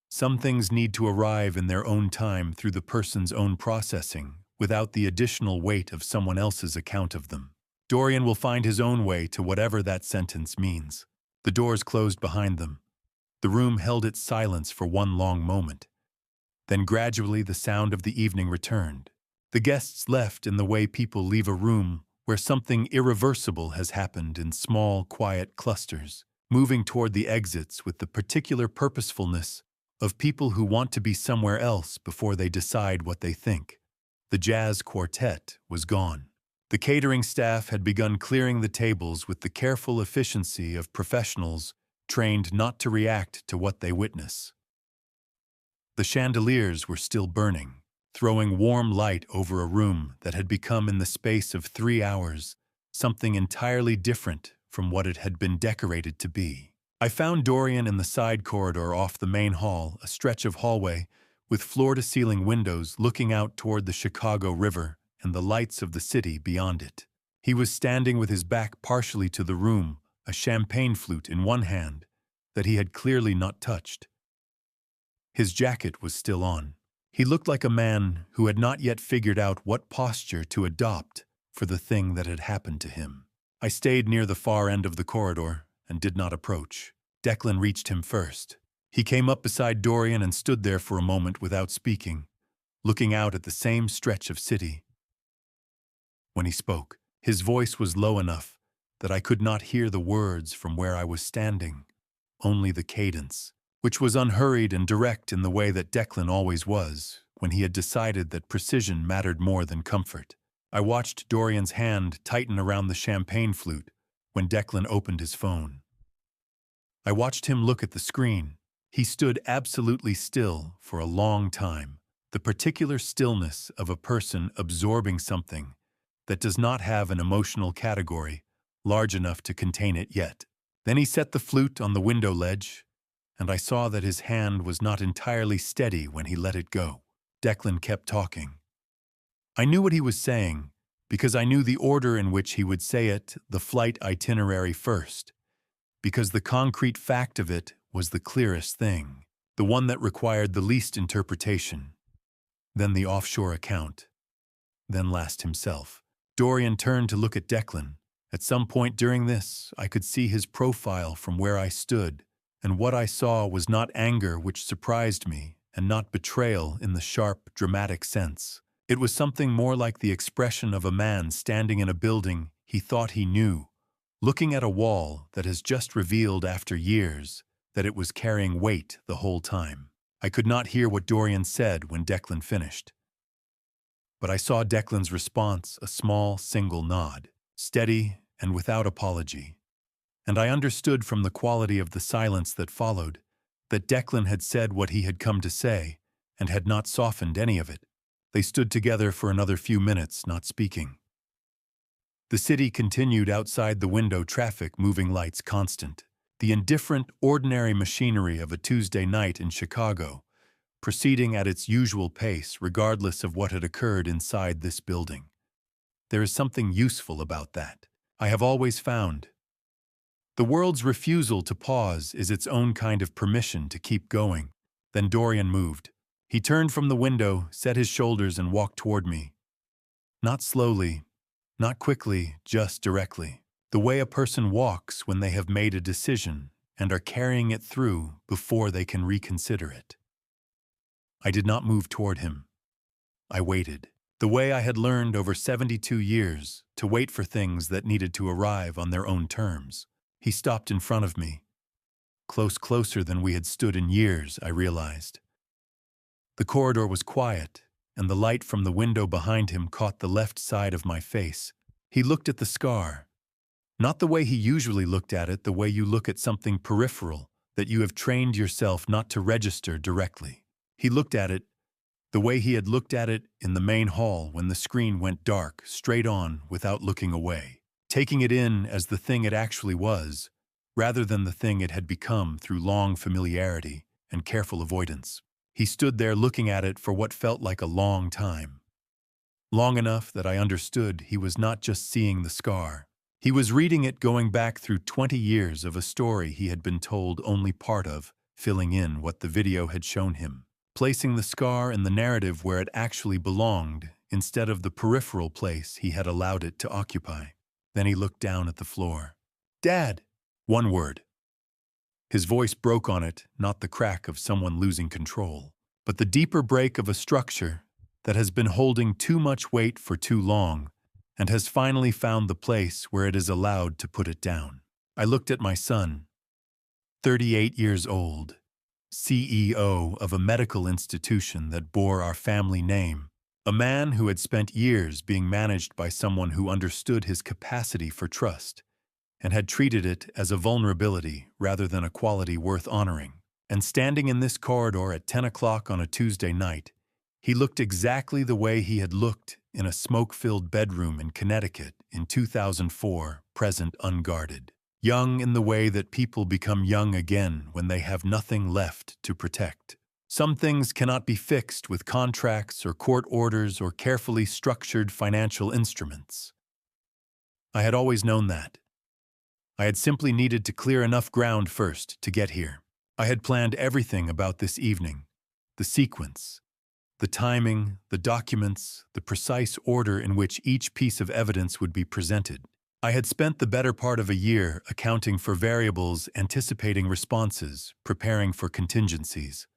Some things need to arrive in their own time through the person's own processing, without the additional weight of someone else's account of them. Dorian will find his own way to whatever that sentence means. The doors closed behind them. The room held its silence for one long moment. Then gradually the sound of the evening returned. The guests left in the way people leave a room where something irreversible has happened, in small, quiet clusters, moving toward the exits with the particular purposefulness of people who want to be somewhere else before they decide what they think. The jazz quartet was gone. The catering staff had begun clearing the tables with the careful efficiency of professionals trained not to react to what they witness. The chandeliers were still burning, throwing warm light over a room that had become in the space of 3 hours something entirely different from what it had been decorated to be. I found Dorian in the side corridor off the main hall, a stretch of hallway with floor-to-ceiling windows looking out toward the Chicago River and the lights of the city beyond it. He was standing with his back partially to the room, a champagne flute in one hand that he had clearly not touched. His jacket was still on. He looked like a man who had not yet figured out what posture to adopt for the thing that had happened to him. I stayed near the far end of the corridor and did not approach. Declan reached him first. He came up beside Dorian and stood there for a moment without speaking, looking out at the same stretch of city. When he spoke, his voice was low enough that I could not hear the words from where I was standing, only the cadence, which was unhurried and direct in the way that Declan always was when he had decided that precision mattered more than comfort. I watched Dorian's hand tighten around the champagne flute when Declan opened his phone. I watched him look at the screen. He stood absolutely still for a long time, the particular stillness of a person absorbing something that does not have an emotional category large enough to contain it yet. Then he set the flute on the window ledge, and I saw that his hand was not entirely steady when he let it go. Declan kept talking. I knew what he was saying because I knew the order in which he would say it, the flight itinerary first, because the concrete fact of it was the clearest thing, the one that required the least interpretation, then the offshore account, then last himself. Dorian turned to look at Declan. At some point during this, I could see his profile from where I stood, and what I saw was not anger, which surprised me, and not betrayal in the sharp, dramatic sense. It was something more like the expression of a man standing in a building he thought he knew, looking at a wall that has just revealed after years that it was carrying weight the whole time. I could not hear what Dorian said when Declan finished, but I saw Declan's response, a small, single nod, steady and without apology. And I understood from the quality of the silence that followed that Declan had said what he had come to say and had not softened any of it. They stood together for another few minutes, not speaking. The city continued outside the window, traffic, moving lights constant. The indifferent, ordinary machinery of a Tuesday night in Chicago, proceeding at its usual pace regardless of what had occurred inside this building. There is something useful about that, I have always found. The world's refusal to pause is its own kind of permission to keep going. Then Dorian moved. He turned from the window, set his shoulders, and walked toward me. Not slowly, not quickly, just directly. The way a person walks when they have made a decision and are carrying it through before they can reconsider it. I did not move toward him. I waited. The way I had learned over 72 years to wait for things that needed to arrive on their own terms. He stopped in front of me. Closer than we had stood in years, I realized. The corridor was quiet, and the light from the window behind him caught the left side of my face. He looked at the scar. Not the way he usually looked at it, the way you look at something peripheral that you have trained yourself not to register directly. He looked at it the way he had looked at it in the main hall when the screen went dark, straight on without looking away, taking it in as the thing it actually was, rather than the thing it had become through long familiarity and careful avoidance. He stood there looking at it for what felt like a long time. Long enough that I understood he was not just seeing the scar. He was reading it, going back through 20 years of a story he had been told only part of, filling in what the video had shown him, placing the scar in the narrative where it actually belonged instead of the peripheral place he had allowed it to occupy. Then he looked down at the floor. "Dad!" One word. His voice broke on it, not the crack of someone losing control, but the deeper break of a structure that has been holding too much weight for too long and has finally found the place where it is allowed to put it down. I looked at my son, 38 years old, CEO of a medical institution that bore our family name, a man who had spent years being managed by someone who understood his capacity for trust and had treated it as a vulnerability rather than a quality worth honoring. And standing in this corridor at 10 o'clock on a Tuesday night, he looked exactly the way he had looked in a smoke-filled bedroom in Connecticut in 2004, present unguarded. Young in the way that people become young again when they have nothing left to protect. Some things cannot be fixed with contracts or court orders or carefully structured financial instruments. I had always known that. I had simply needed to clear enough ground first to get here. I had planned everything about this evening, the sequence, the timing, the documents, the precise order in which each piece of evidence would be presented. I had spent the better part of a year accounting for variables, anticipating responses, preparing for contingencies.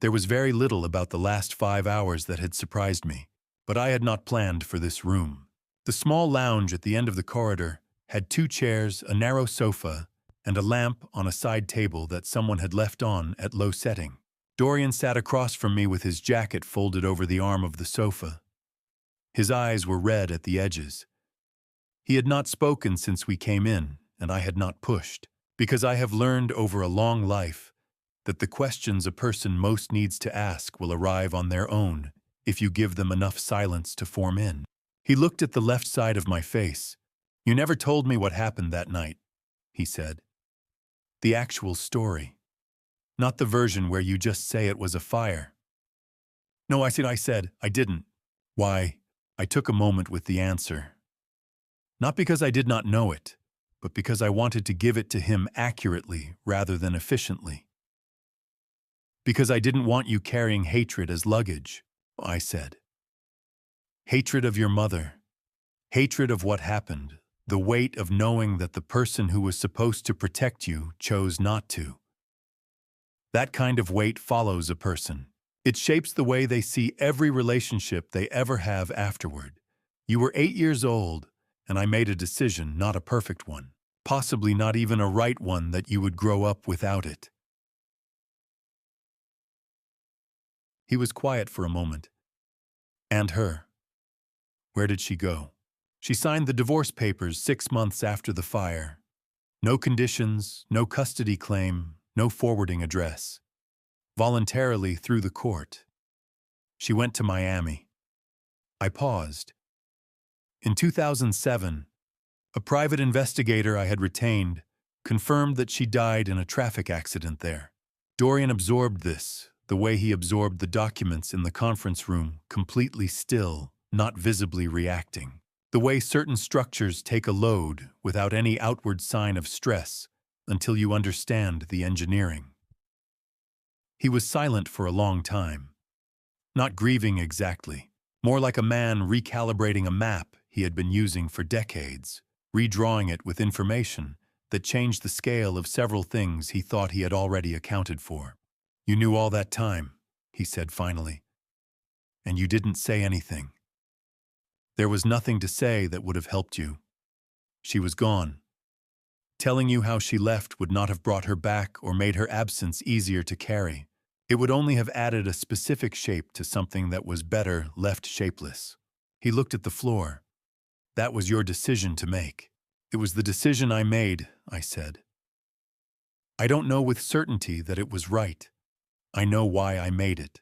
There was very little about the last 5 hours that had surprised me, but I had not planned for this room. The small lounge at the end of the corridor had 2 chairs, a narrow sofa, and a lamp on a side table that someone had left on at low setting. Dorian sat across from me with his jacket folded over the arm of the sofa. His eyes were red at the edges. He had not spoken since we came in, and I had not pushed, because I have learned over a long life that the questions a person most needs to ask will arrive on their own if you give them enough silence to form in. He looked at the left side of my face. "You never told me what happened that night," he said. "The actual story. Not the version where you just say it was a fire." "No, I said, I didn't." "Why?" I took a moment with the answer. Not because I did not know it, but because I wanted to give it to him accurately rather than efficiently. "Because I didn't want you carrying hatred as luggage," I said. "Hatred of your mother. Hatred of what happened. The weight of knowing that the person who was supposed to protect you chose not to. That kind of weight follows a person. It shapes the way they see every relationship they ever have afterward. You were 8 years old, and I made a decision, not a perfect one, possibly not even a right one, that you would grow up without it." He was quiet for a moment. "And her? Where did she go?" "She signed the divorce papers 6 months after the fire. No conditions, no custody claim, no forwarding address. Voluntarily through the court. She went to Miami." I paused. In 2007, a private investigator I had retained confirmed that she died in a traffic accident there. Dorian absorbed this, the way he absorbed the documents in the conference room, completely still, not visibly reacting. The way certain structures take a load without any outward sign of stress until you understand the engineering. He was silent for a long time, not grieving exactly, more like a man recalibrating a map he had been using for decades, redrawing it with information that changed the scale of several things he thought he had already accounted for. "You knew all that time," he said finally, "and you didn't say anything. There was nothing to say that would have helped you. She was gone. Telling you how she left would not have brought her back or made her absence easier to carry. It would only have added a specific shape to something that was better left shapeless." He looked at the floor. "That was your decision to make." "It was the decision I made," I said. "I don't know with certainty that it was right. I know why I made it."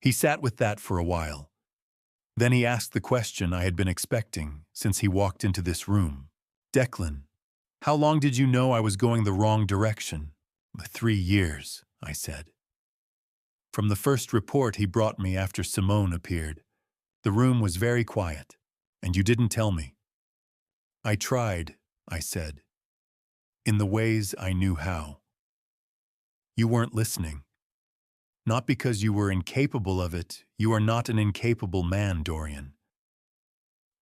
He sat with that for a while. Then he asked the question I had been expecting since he walked into this room. "Declan, how long did you know I was going the wrong direction?" 3 years, I said. "From the first report he brought me after Simone appeared. The room was very quiet, and you didn't tell me." "I tried," I said, "in the ways I knew how." "You weren't listening. Not because you were incapable of it, you are not an incapable man, Dorian,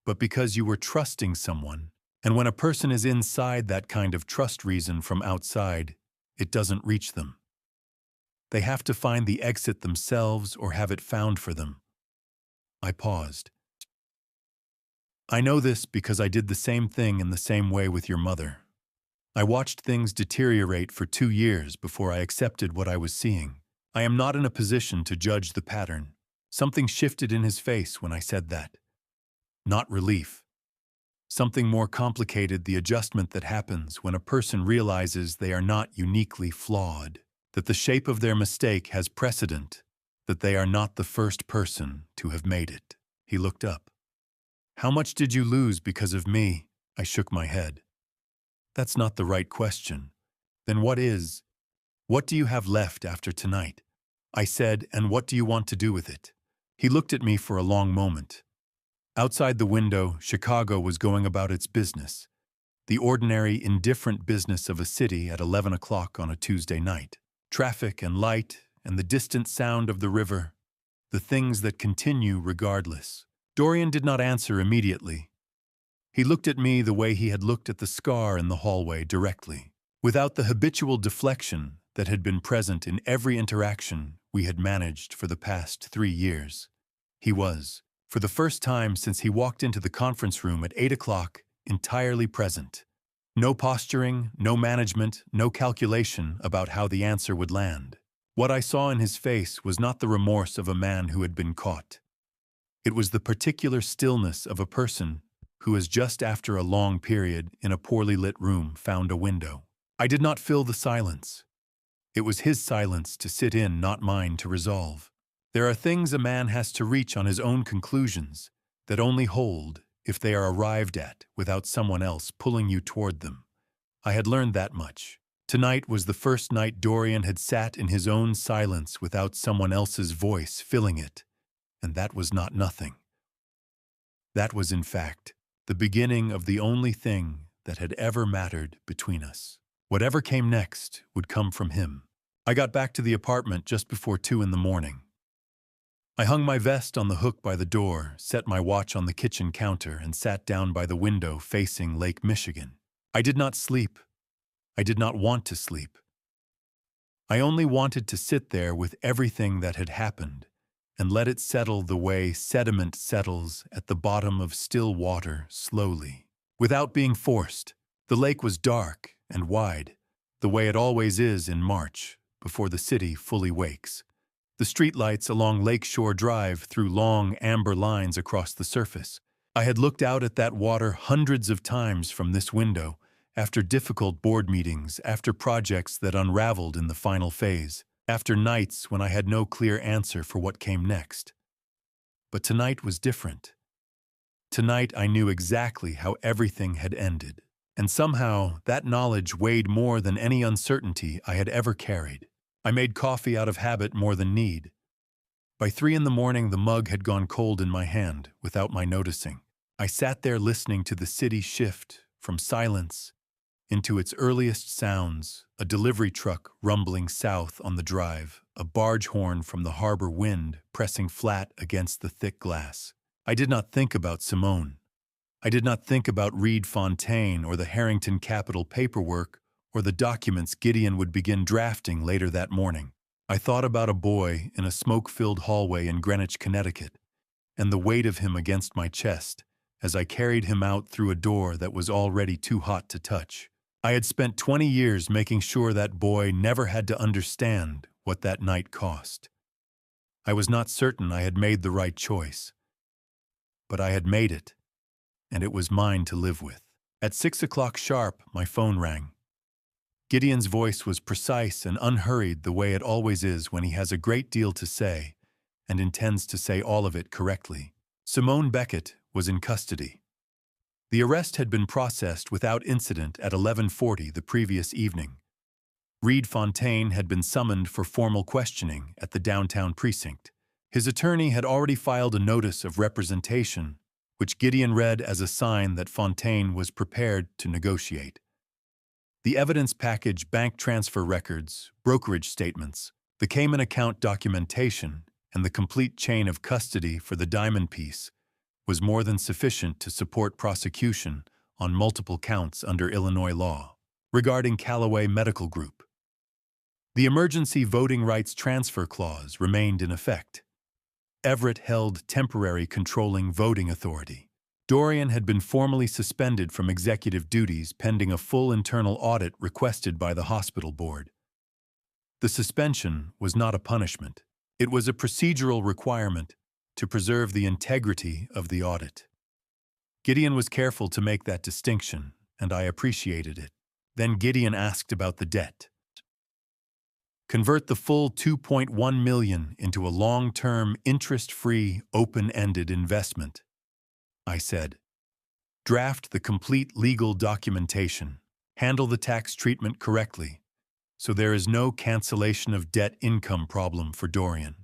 but because you were trusting someone, and when a person is inside that kind of trust reason from outside, it doesn't reach them. They have to find the exit themselves or have it found for them." I paused. "I know this because I did the same thing in the same way with your mother. I watched things deteriorate for 2 years before I accepted what I was seeing. I am not in a position to judge the pattern. Something shifted in his face when I said that. Not relief. Something more complicated, the adjustment that happens when a person realizes they are not uniquely flawed, that the shape of their mistake has precedent, that they are not the first person to have made it. He looked up. How much did you lose because of me? I shook my head. That's not the right question. Then what is? What do you have left after tonight? I said, and what do you want to do with it? He looked at me for a long moment. Outside the window, Chicago was going about its business, the ordinary, indifferent business of a city at 11 o'clock on a Tuesday night. Traffic and light and the distant sound of the river, the things that continue regardless. Dorian did not answer immediately. He looked at me the way he had looked at the scar in the hallway, directly, without the habitual deflection that had been present in every interaction we had managed for the past 3 years. He was, for the first time since he walked into the conference room at 8 o'clock, entirely present. No posturing, no management, no calculation about how the answer would land. What I saw in his face was not the remorse of a man who had been caught. It was the particular stillness of a person who has just after a long period in a poorly lit room found a window. I did not fill the silence. It was his silence to sit in, not mine to resolve. There are things a man has to reach on his own conclusions that only hold if they are arrived at without someone else pulling you toward them. I had learned that much. Tonight was the first night Dorian had sat in his own silence without someone else's voice filling it, and that was not nothing. That was, in fact, the beginning of the only thing that had ever mattered between us. Whatever came next would come from him. I got back to the apartment just before 2 in the morning. I hung my vest on the hook by the door, set my watch on the kitchen counter, and sat down by the window facing Lake Michigan. I did not sleep. I did not want to sleep. I only wanted to sit there with everything that had happened and let it settle the way sediment settles at the bottom of still water slowly, without being forced. The lake was dark and wide, the way it always is in March, before the city fully wakes. The streetlights along Lakeshore Drive threw long amber lines across the surface. I had looked out at that water hundreds of times from this window, after difficult board meetings, after projects that unraveled in the final phase, after nights when I had no clear answer for what came next. But tonight was different. Tonight I knew exactly how everything had ended, and somehow that knowledge weighed more than any uncertainty I had ever carried. I made coffee out of habit more than need. By 3 in the morning, the mug had gone cold in my hand without my noticing. I sat there listening to the city shift from silence into its earliest sounds, a delivery truck rumbling south on the drive, a barge horn from the harbor wind pressing flat against the thick glass. I did not think about Simone. I did not think about Reed Fontaine or the Harrington Capital paperwork or the documents Gideon would begin drafting later that morning. I thought about a boy in a smoke-filled hallway in Greenwich, Connecticut, and the weight of him against my chest as I carried him out through a door that was already too hot to touch. I had spent 20 years making sure that boy never had to understand what that night cost. I was not certain I had made the right choice, but I had made it, and it was mine to live with. At 6 o'clock sharp, my phone rang. Gideon's voice was precise and unhurried the way it always is when he has a great deal to say and intends to say all of it correctly. Simone Beckett was in custody. The arrest had been processed without incident at 11:40 the previous evening. Reed Fontaine had been summoned for formal questioning at the downtown precinct. His attorney had already filed a notice of representation, which Gideon read as a sign that Fontaine was prepared to negotiate. The evidence package, bank transfer records, brokerage statements, the Cayman account documentation, and the complete chain of custody for the diamond piece was more than sufficient to support prosecution on multiple counts under Illinois law. Regarding Callaway Medical Group, the emergency voting rights transfer clause remained in effect. Everett held temporary controlling voting authority. Dorian had been formally suspended from executive duties pending a full internal audit requested by the hospital board. The suspension was not a punishment. It was a procedural requirement to preserve the integrity of the audit. Gideon was careful to make that distinction, and I appreciated it. Then Gideon asked about the debt. Convert the full $2.1 million into a long-term, interest-free, open-ended investment, I said. Draft the complete legal documentation. Handle the tax treatment correctly, so there is no cancellation of debt income problem for Dorian.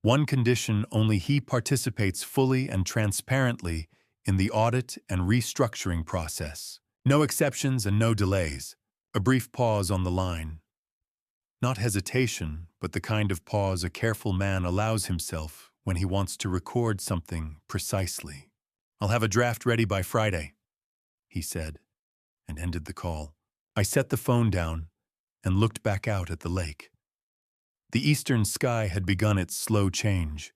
One condition: only he participates fully and transparently in the audit and restructuring process. No exceptions and no delays. A brief pause on the line. Not hesitation, but the kind of pause a careful man allows himself when he wants to record something precisely. I'll have a draft ready by Friday, he said, and ended the call. I set the phone down and looked back out at the lake. The eastern sky had begun its slow change,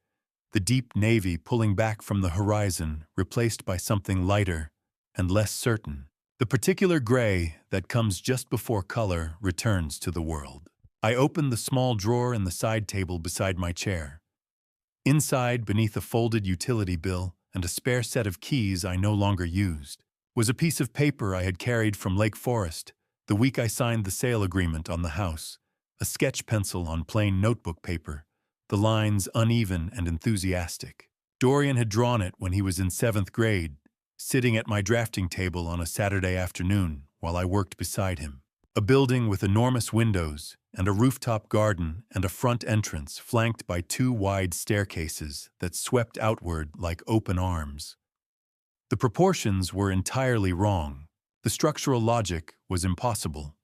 the deep navy pulling back from the horizon, replaced by something lighter and less certain. The particular gray that comes just before color returns to the world. I opened the small drawer in the side table beside my chair. Inside, beneath a folded utility bill and a spare set of keys I no longer used, was a piece of paper I had carried from Lake Forest the week I signed the sale agreement on the house, a sketch pencil on plain notebook paper, the lines uneven and enthusiastic. Dorian had drawn it when he was in 7th grade, sitting at my drafting table on a Saturday afternoon while I worked beside him. A building with enormous windows and a rooftop garden and a front entrance flanked by 2 wide staircases that swept outward like open arms. The proportions were entirely wrong. The structural logic was impossible.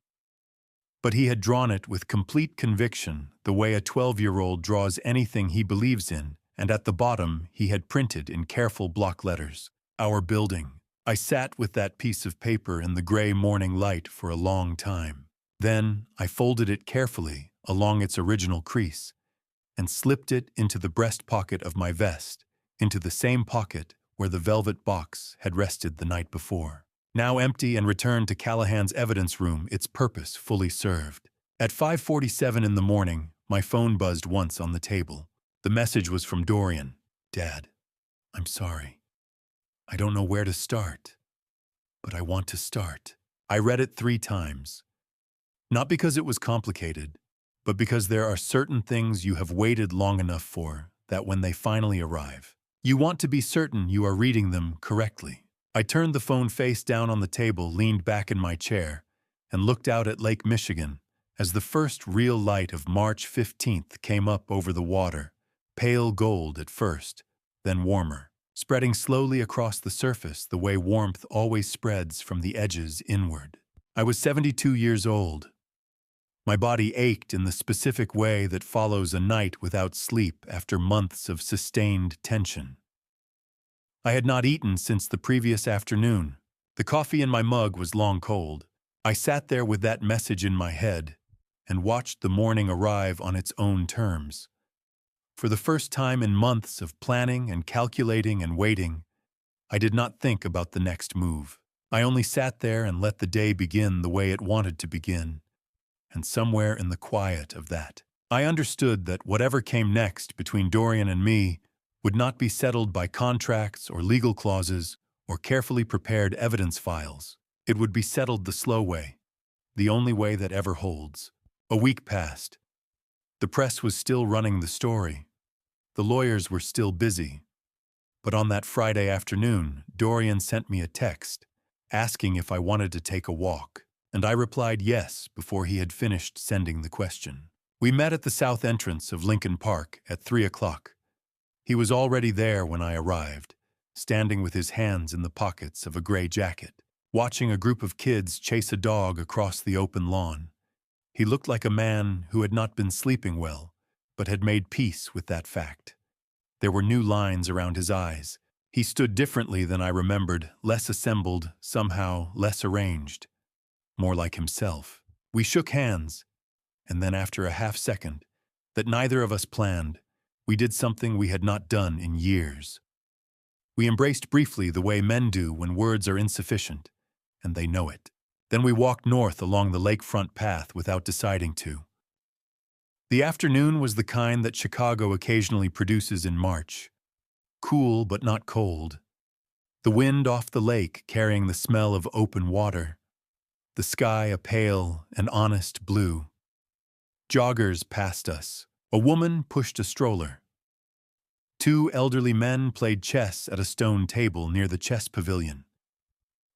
But he had drawn it with complete conviction, the way a 12-year-old draws anything he believes in, and at the bottom he had printed in careful block letters, "Our building." I sat with that piece of paper in the gray morning light for a long time. Then I folded it carefully along its original crease and slipped it into the breast pocket of my vest, into the same pocket where the velvet box had rested the night before. Now empty and returned to Callahan's evidence room, its purpose fully served. At 5:47 in the morning, my phone buzzed once on the table. The message was from Dorian. "Dad, I'm sorry. I don't know where to start, but I want to start." I read it 3 times. Not because it was complicated, but because there are certain things you have waited long enough for that when they finally arrive, you want to be certain you are reading them correctly. I turned the phone face down on the table, leaned back in my chair, and looked out at Lake Michigan as the first real light of March 15th came up over the water, pale gold at first, then warmer, spreading slowly across the surface the way warmth always spreads from the edges inward. I was 72 years old. My body ached in the specific way that follows a night without sleep after months of sustained tension. I had not eaten since the previous afternoon. The coffee in my mug was long cold. I sat there with that message in my head and watched the morning arrive on its own terms. For the first time in months of planning and calculating and waiting, I did not think about the next move. I only sat there and let the day begin the way it wanted to begin. And somewhere in the quiet of that, I understood that whatever came next between Dorian and me would not be settled by contracts or legal clauses or carefully prepared evidence files. It would be settled the slow way, the only way that ever holds. A week passed. The press was still running the story. The lawyers were still busy. But on that Friday afternoon, Dorian sent me a text asking if I wanted to take a walk, and I replied yes before he had finished sending the question. We met at the south entrance of Lincoln Park at 3 o'clock. He was already there when I arrived, standing with his hands in the pockets of a gray jacket, watching a group of kids chase a dog across the open lawn. He looked like a man who had not been sleeping well, but had made peace with that fact. There were new lines around his eyes. He stood differently than I remembered, less assembled, somehow less arranged, more like himself. We shook hands, and then after a half-second, that neither of us planned, we did something we had not done in years. We embraced briefly the way men do when words are insufficient, and they know it. Then we walked north along the lakefront path without deciding to. The afternoon was the kind that Chicago occasionally produces in March. Cool but not cold. The wind off the lake carrying the smell of open water. The sky a pale and honest blue. Joggers passed us. A woman pushed a stroller. Two elderly men played chess at a stone table near the chess pavilion.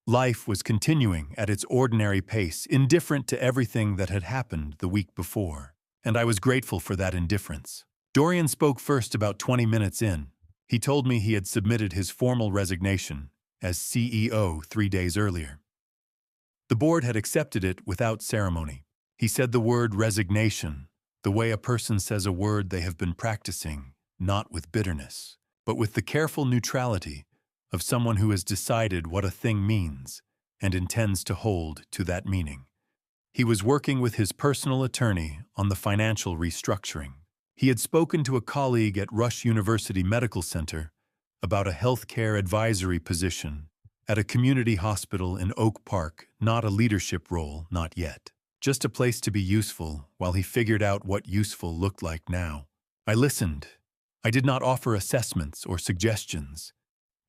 Life was continuing at its ordinary pace, indifferent to everything that had happened the week before, and I was grateful for that indifference. Dorian spoke first about 20 minutes in. He told me he had submitted his formal resignation as CEO 3 days earlier. The board had accepted it without ceremony. He said the word resignation, the way a person says a word they have been practicing, not with bitterness, but with the careful neutrality of someone who has decided what a thing means and intends to hold to that meaning. He was working with his personal attorney on the financial restructuring. He had spoken to a colleague at Rush University Medical Center about a healthcare advisory position at a community hospital in Oak Park, not a leadership role, not yet. Just a place to be useful while he figured out what useful looked like now. I listened. I did not offer assessments or suggestions.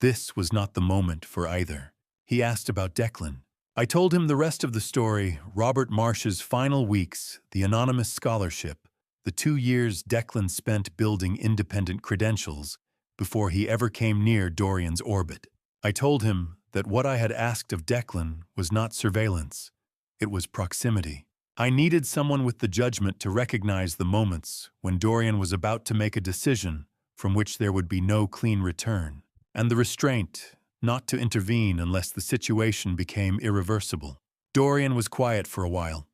This was not the moment for either. He asked about Declan. I told him the rest of the story, Robert Marsh's final weeks, the anonymous scholarship, the 2 years Declan spent building independent credentials before he ever came near Dorian's orbit. I told him that what I had asked of Declan was not surveillance, it was proximity. I needed someone with the judgment to recognize the moments when Dorian was about to make a decision from which there would be no clean return, and the restraint not to intervene unless the situation became irreversible. Dorian was quiet for a while.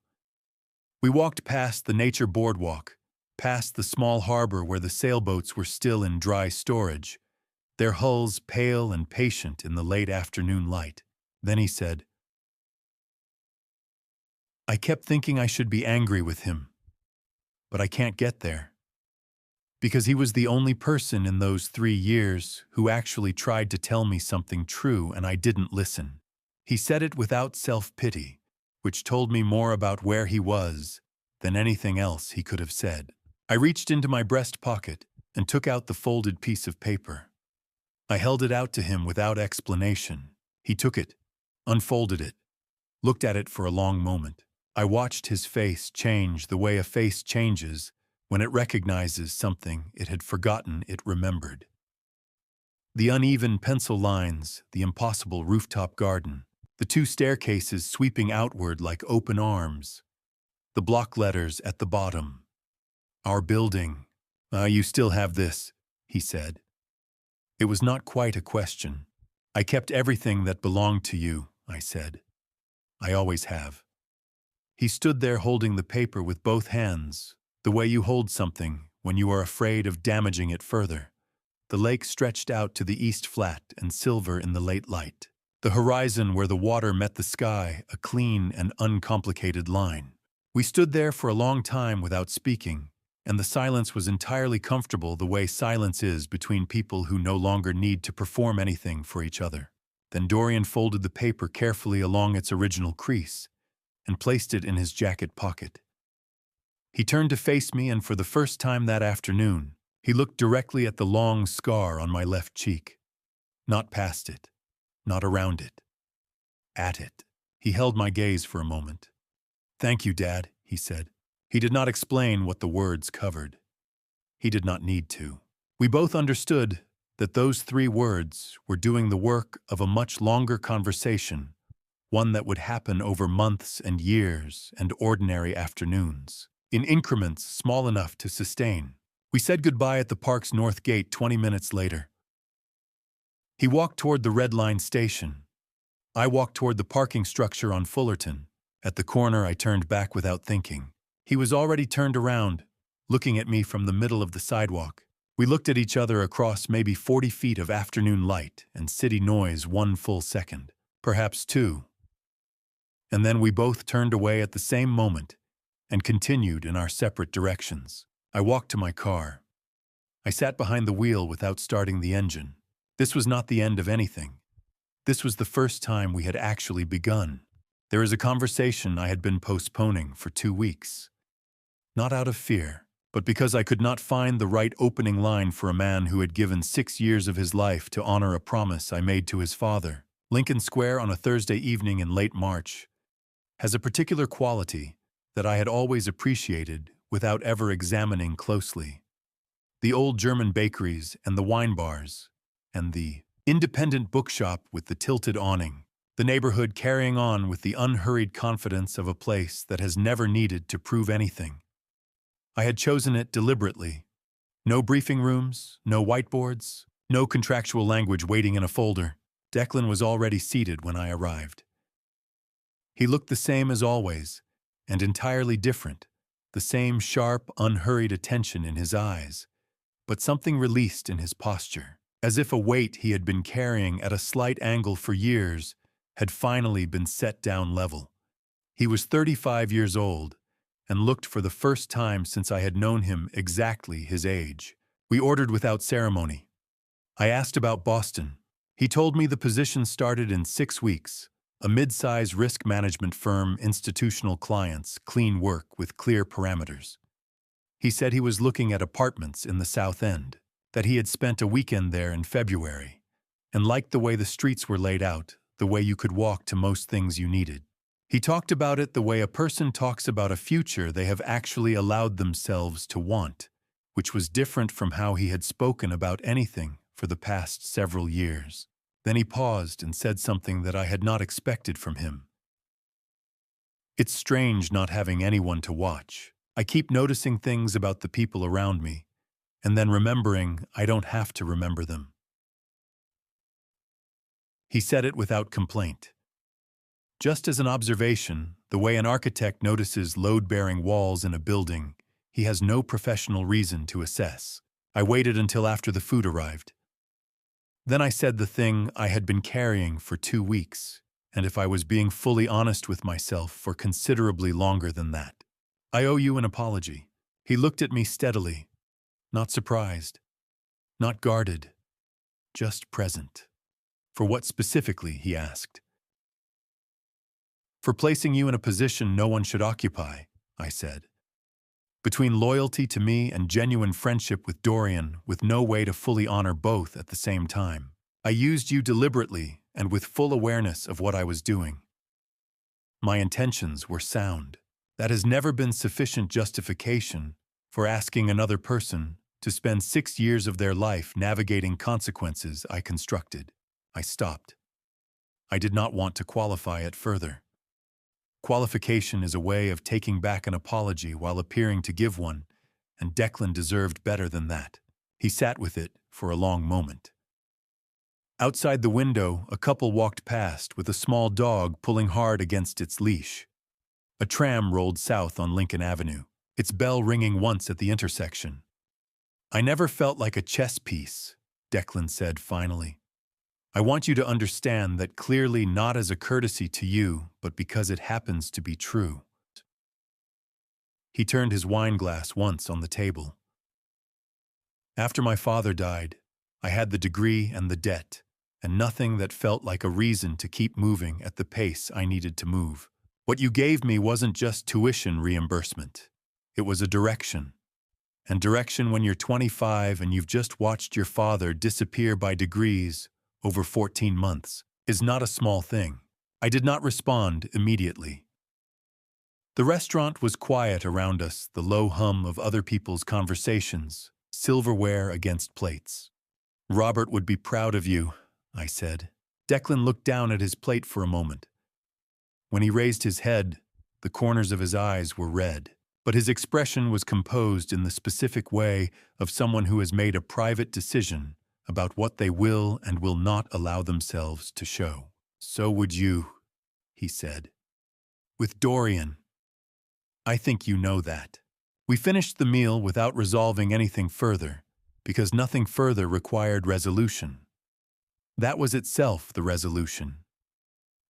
We walked past the nature boardwalk, past the small harbor where the sailboats were still in dry storage, their hulls pale and patient in the late afternoon light. Then he said, I kept thinking I should be angry with him, but I can't get there. Because he was the only person in those 3 years who actually tried to tell me something true and I didn't listen. He said it without self-pity, which told me more about where he was than anything else he could have said. I reached into my breast pocket and took out the folded piece of paper. I held it out to him without explanation. He took it, unfolded it, looked at it for a long moment. I watched his face change the way a face changes when it recognizes something it had forgotten it remembered. The uneven pencil lines, the impossible rooftop garden, the 2 staircases sweeping outward like open arms, the block letters at the bottom. Our building. You still have this, he said. It was not quite a question. I kept everything that belonged to you, I said. I always have. He stood there holding the paper with both hands, the way you hold something when you are afraid of damaging it further. The lake stretched out to the east flat and silver in the late light. The horizon where the water met the sky, a clean and uncomplicated line. We stood there for a long time without speaking, and the silence was entirely comfortable the way silence is between people who no longer need to perform anything for each other. Then Dorian folded the paper carefully along its original crease and placed it in his jacket pocket. He turned to face me, and for the first time that afternoon, he looked directly at the long scar on my left cheek. Not past it, not around it, at it. He held my gaze for a moment. Thank you, Dad, he said. He did not explain what the words covered. He did not need to. We both understood that those 3 words were doing the work of a much longer conversation, one that would happen over months and years and ordinary afternoons, in increments small enough to sustain. We said goodbye at the park's north gate 20 minutes later. He walked toward the Red Line station. I walked toward the parking structure on Fullerton. At the corner, I turned back without thinking. He was already turned around, looking at me from the middle of the sidewalk. We looked at each other across maybe 40 feet of afternoon light and city noise 1 full second, perhaps 2. And then we both turned away at the same moment and continued in our separate directions. I walked to my car. I sat behind the wheel without starting the engine. This was not the end of anything. This was the first time we had actually begun. There is a conversation I had been postponing for 2 weeks. Not out of fear, but because I could not find the right opening line for a man who had given 6 years of his life to honor a promise I made to his father. Lincoln Square on a Thursday evening in late March has a particular quality that I had always appreciated without ever examining closely. The old German bakeries and the wine bars, and the independent bookshop with the tilted awning, the neighborhood carrying on with the unhurried confidence of a place that has never needed to prove anything. I had chosen it deliberately. No briefing rooms, no whiteboards, no contractual language waiting in a folder. Declan was already seated when I arrived. He looked the same as always, and entirely different, the same sharp, unhurried attention in his eyes, but something released in his posture, as if a weight he had been carrying at a slight angle for years had finally been set down level. He was 35 years old, and looked for the first time since I had known him exactly his age. We ordered without ceremony. I asked about Boston. He told me the position started in 6 weeks, a mid-size risk management firm, institutional clients, clean work with clear parameters. He said he was looking at apartments in the South End, that he had spent a weekend there in February, and liked the way the streets were laid out, the way you could walk to most things you needed. He talked about it the way a person talks about a future they have actually allowed themselves to want, which was different from how he had spoken about anything for the past several years. Then he paused and said something that I had not expected from him. It's strange not having anyone to watch. I keep noticing things about the people around me, and then remembering I don't have to remember them. He said it without complaint. Just as an observation, the way an architect notices load-bearing walls in a building, he has no professional reason to assess. I waited until after the food arrived. Then I said the thing I had been carrying for 2 weeks, and if I was being fully honest with myself, for considerably longer than that. I owe you an apology. He looked at me steadily, not surprised, not guarded, just present. For what specifically, he asked. For placing you in a position no one should occupy, I said. Between loyalty to me and genuine friendship with Dorian, with no way to fully honor both at the same time. I used you deliberately and with full awareness of what I was doing. My intentions were sound. That has never been sufficient justification for asking another person to spend 6 years of their life navigating consequences I constructed. I stopped. I did not want to qualify it further. Qualification is a way of taking back an apology while appearing to give one, and Declan deserved better than that. He sat with it for a long moment. Outside the window, a couple walked past with a small dog pulling hard against its leash. A tram rolled south on Lincoln Avenue, its bell ringing once at the intersection. I never felt like a chess piece, Declan said finally. I want you to understand that clearly not as a courtesy to you, but because it happens to be true. He turned his wine glass once on the table. After my father died, I had the degree and the debt, and nothing that felt like a reason to keep moving at the pace I needed to move. What you gave me wasn't just tuition reimbursement. It was a direction. And direction when you're 25 and you've just watched your father disappear by degrees over 14 months, is not a small thing. I did not respond immediately. The restaurant was quiet around us, the low hum of other people's conversations, silverware against plates. Robert would be proud of you, I said. Declan looked down at his plate for a moment. When he raised his head, the corners of his eyes were red, but his expression was composed in the specific way of someone who has made a private decision about what they will and will not allow themselves to show. So would you, he said. With Dorian. I think you know that. We finished the meal without resolving anything further, because nothing further required resolution. That was itself the resolution.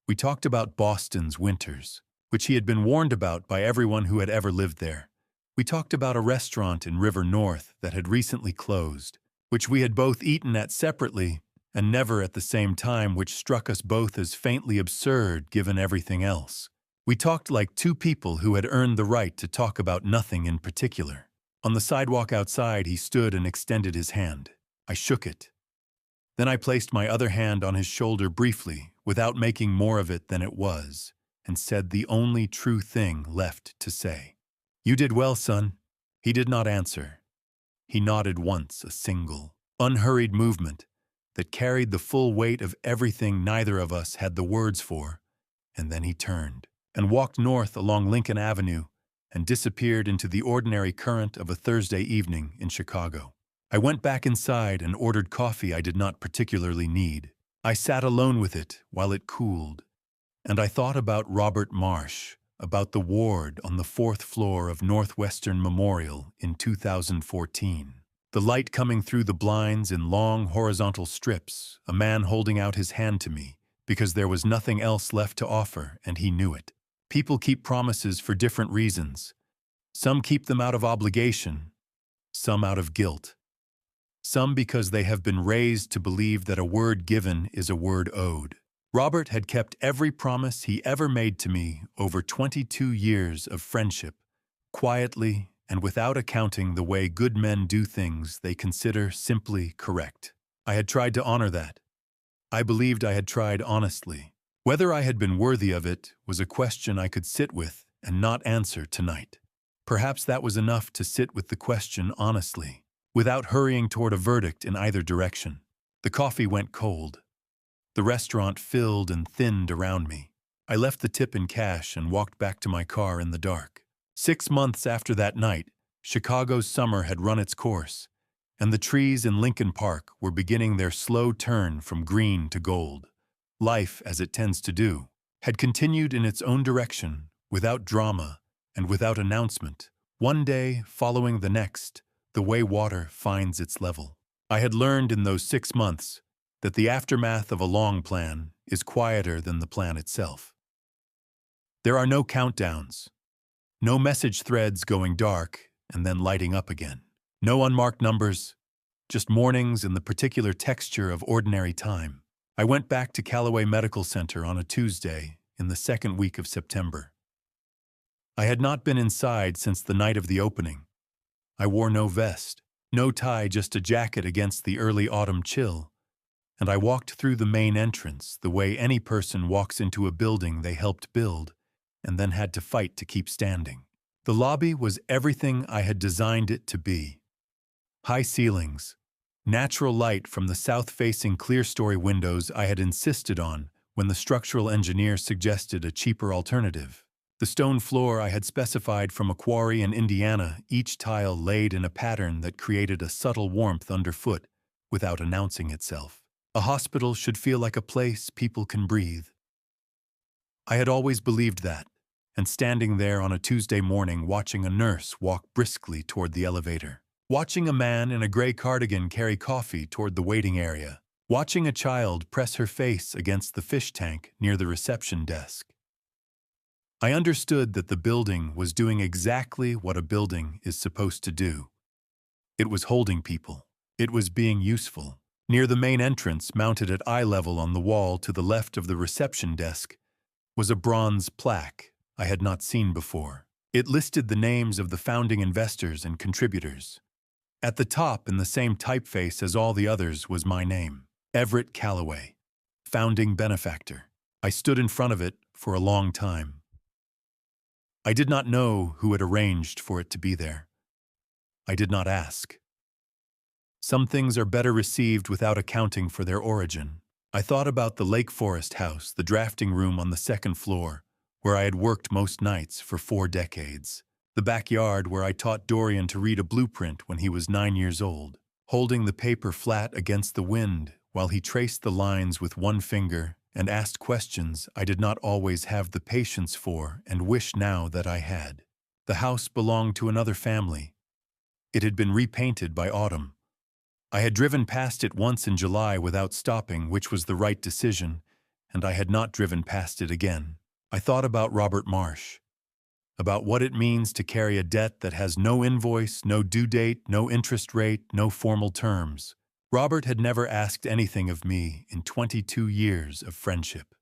We talked about Boston's winters, which he had been warned about by everyone who had ever lived there. We talked about a restaurant in River North that had recently closed, which we had both eaten at separately and never at the same time, which struck us both as faintly absurd given everything else. We talked like two people who had earned the right to talk about nothing in particular. On the sidewalk outside, he stood and extended his hand. I shook it. Then I placed my other hand on his shoulder briefly, without making more of it than it was, and said the only true thing left to say. "You did well, son." He did not answer. He nodded once, a single, unhurried movement that carried the full weight of everything neither of us had the words for, and then he turned and walked north along Lincoln Avenue and disappeared into the ordinary current of a Thursday evening in Chicago. I went back inside and ordered coffee I did not particularly need. I sat alone with it while it cooled, and I thought about Robert Marsh, about the ward on the 4th floor of Northwestern Memorial in 2014. The light coming through the blinds in long horizontal strips, a man holding out his hand to me, because there was nothing else left to offer, and he knew it. People keep promises for different reasons. Some keep them out of obligation, some out of guilt. Some because they have been raised to believe that a word given is a word owed. Robert had kept every promise he ever made to me over 22 years of friendship, quietly and without accounting the way good men do things they consider simply correct. I had tried to honor that. I believed I had tried honestly. Whether I had been worthy of it was a question I could sit with and not answer tonight. Perhaps that was enough to sit with the question honestly, without hurrying toward a verdict in either direction. The coffee went cold. The restaurant filled and thinned around me. I left the tip in cash and walked back to my car in the dark. 6 months after that night, Chicago's summer had run its course, and the trees in Lincoln Park were beginning their slow turn from green to gold. Life, as it tends to do, had continued in its own direction, without drama and without announcement, one day following the next, the way water finds its level. I had learned in those 6 months that the aftermath of a long plan is quieter than the plan itself. There are no countdowns, no message threads going dark and then lighting up again, no unmarked numbers, just mornings in the particular texture of ordinary time. I went back to Callaway Medical Center on a Tuesday in the second week of September. I had not been inside since the night of the opening. I wore no vest, no tie, just a jacket against the early autumn chill, and I walked through the main entrance the way any person walks into a building they helped build and then had to fight to keep standing. The lobby was everything I had designed it to be. High ceilings, natural light from the south-facing clear-story windows I had insisted on when the structural engineer suggested a cheaper alternative. The stone floor I had specified from a quarry in Indiana, each tile laid in a pattern that created a subtle warmth underfoot without announcing itself. A hospital should feel like a place people can breathe. I had always believed that, and standing there on a Tuesday morning watching a nurse walk briskly toward the elevator, watching a man in a gray cardigan carry coffee toward the waiting area, watching a child press her face against the fish tank near the reception desk. I understood that the building was doing exactly what a building is supposed to do. It was holding people. It was being useful. Near the main entrance, mounted at eye level on the wall to the left of the reception desk, was a bronze plaque I had not seen before. It listed the names of the founding investors and contributors. At the top, in the same typeface as all the others, was my name, Everett Callaway, founding benefactor. I stood in front of it for a long time. I did not know who had arranged for it to be there. I did not ask. Some things are better received without accounting for their origin. I thought about the Lake Forest house, the drafting room on the 2nd floor, where I had worked most nights for 4 decades. The backyard where I taught Dorian to read a blueprint when he was 9 years old, holding the paper flat against the wind while he traced the lines with one finger and asked questions I did not always have the patience for and wish now that I had. The house belonged to another family. It had been repainted by autumn. I had driven past it once in July without stopping, which was the right decision, and I had not driven past it again. I thought about Robert Marsh, about what it means to carry a debt that has no invoice, no due date, no interest rate, no formal terms, Robert had never asked anything of me in 22 years of friendship.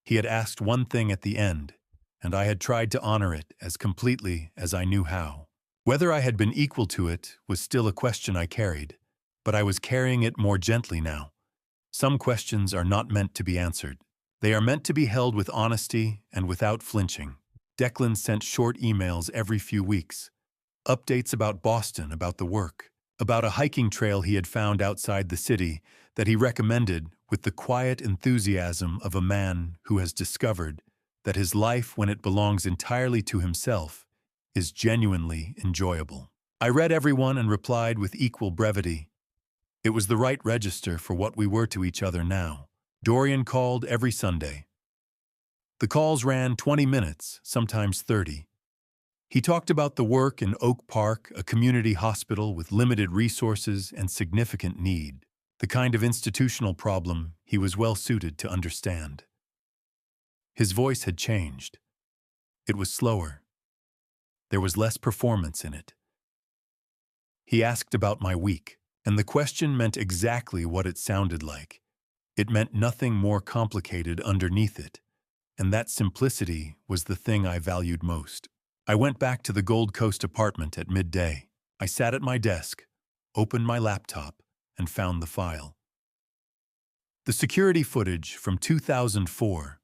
He had asked one thing at the end, and I had tried to honor it as completely as I knew how. Whether I had been equal to it was still a question I carried, but I was carrying it more gently now. Some questions are not meant to be answered. They are meant to be held with honesty and without flinching. Declan sent short emails every few weeks. Updates about Boston, about the work, about a hiking trail he had found outside the city that he recommended with the quiet enthusiasm of a man who has discovered that his life, when it belongs entirely to himself, is genuinely enjoyable. I read everyone and replied with equal brevity. It was the right register for what we were to each other now. Dorian called every Sunday. The calls ran 20 minutes, sometimes 30. He talked about the work in Oak Park, a community hospital with limited resources and significant need, the kind of institutional problem he was well suited to understand. His voice had changed. It was slower. There was less performance in it. He asked about my week, and the question meant exactly what it sounded like. It meant nothing more complicated underneath it, and that simplicity was the thing I valued most. I went back to the Gold Coast apartment at midday. I sat at my desk, opened my laptop, and found the file. The security footage from 2004.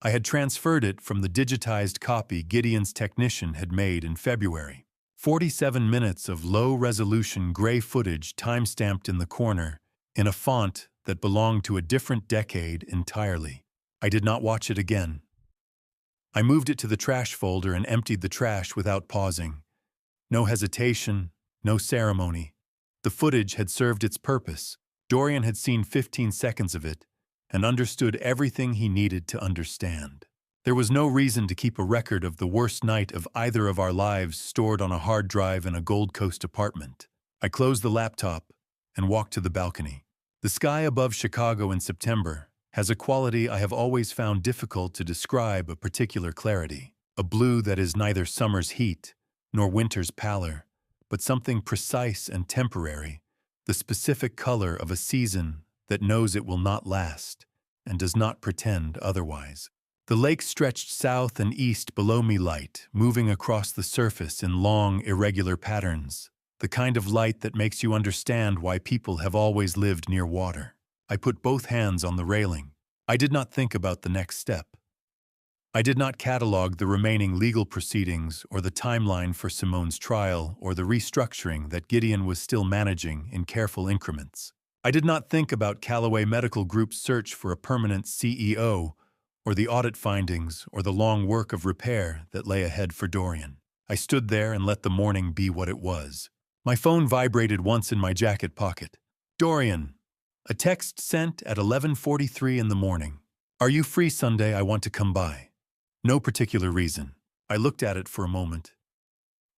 I had transferred it from the digitized copy Gideon's technician had made in February. 47 minutes of low-resolution gray footage time-stamped in the corner, in a font that belonged to a different decade entirely. I did not watch it again. I moved it to the trash folder and emptied the trash without pausing. No hesitation, no ceremony. The footage had served its purpose. Dorian had seen 15 seconds of it and understood everything he needed to understand. There was no reason to keep a record of the worst night of either of our lives stored on a hard drive in a Gold Coast apartment. I closed the laptop and walked to the balcony. The sky above Chicago in September has a quality I have always found difficult to describe a particular clarity, a blue that is neither summer's heat nor winter's pallor, but something precise and temporary, the specific color of a season that knows it will not last and does not pretend otherwise. The lake stretched south and east below me, light moving across the surface in long, irregular patterns, the kind of light that makes you understand why people have always lived near water. I put both hands on the railing. I did not think about the next step. I did not catalog the remaining legal proceedings or the timeline for Simone's trial or the restructuring that Gideon was still managing in careful increments. I did not think about Callaway Medical Group's search for a permanent CEO or the audit findings or the long work of repair that lay ahead for Dorian. I stood there and let the morning be what it was. My phone vibrated once in my jacket pocket. Dorian. A text sent at 11:43 in the morning. Are you free Sunday? I want to come by. No particular reason. I looked at it for a moment.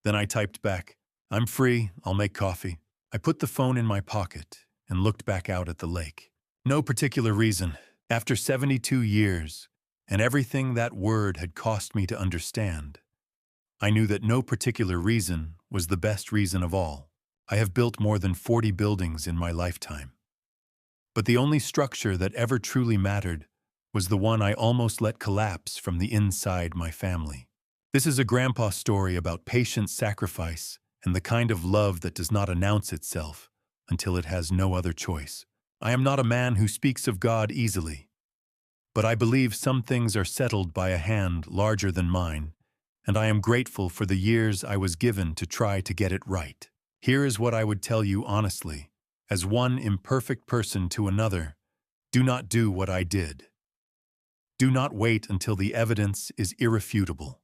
Then I typed back, I'm free, I'll make coffee. I put the phone in my pocket and looked back out at the lake. No particular reason. After 72 years, and everything that word had cost me to understand, I knew that no particular reason was the best reason of all. I have built more than 40 buildings in my lifetime. But the only structure that ever truly mattered was the one I almost let collapse from the inside my family. This is a grandpa story about patient sacrifice and the kind of love that does not announce itself until it has no other choice. I am not a man who speaks of God easily, but I believe some things are settled by a hand larger than mine, and I am grateful for the years I was given to try to get it right. Here is what I would tell you honestly. As one imperfect person to another, do not do what I did. Do not wait until the evidence is irrefutable.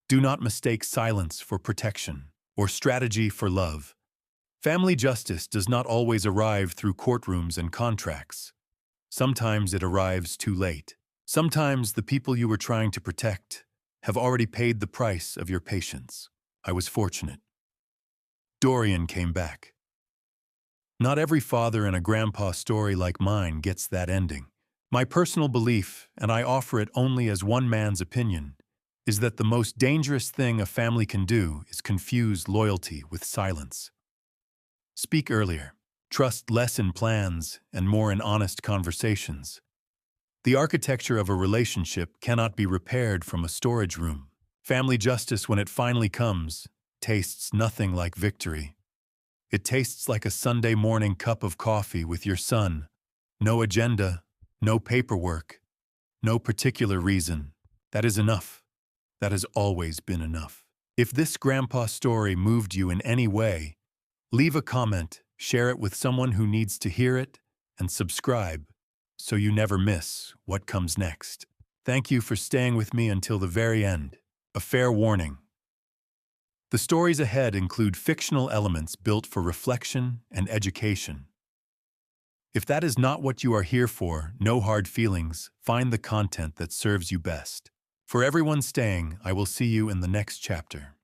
Do not mistake silence for protection or strategy for love. Family justice does not always arrive through courtrooms and contracts. Sometimes it arrives too late. Sometimes the people you were trying to protect have already paid the price of your patience. I was fortunate. Dorian came back. Not every father in a grandpa story like mine gets that ending. My personal belief, and I offer it only as one man's opinion, is that the most dangerous thing a family can do is confuse loyalty with silence. Speak earlier. Trust less in plans and more in honest conversations. The architecture of a relationship cannot be repaired from a storage room. Family justice, when it finally comes, tastes nothing like victory. It tastes like a Sunday morning cup of coffee with your son. No agenda, no paperwork, no particular reason. That is enough. That has always been enough. If this grandpa story moved you in any way, leave a comment, share it with someone who needs to hear it, and subscribe so you never miss what comes next. Thank you for staying with me until the very end. A fair warning. The stories ahead include fictional elements built for reflection and education. If that is not what you are here for, no hard feelings, find the content that serves you best. For everyone staying, I will see you in the next chapter.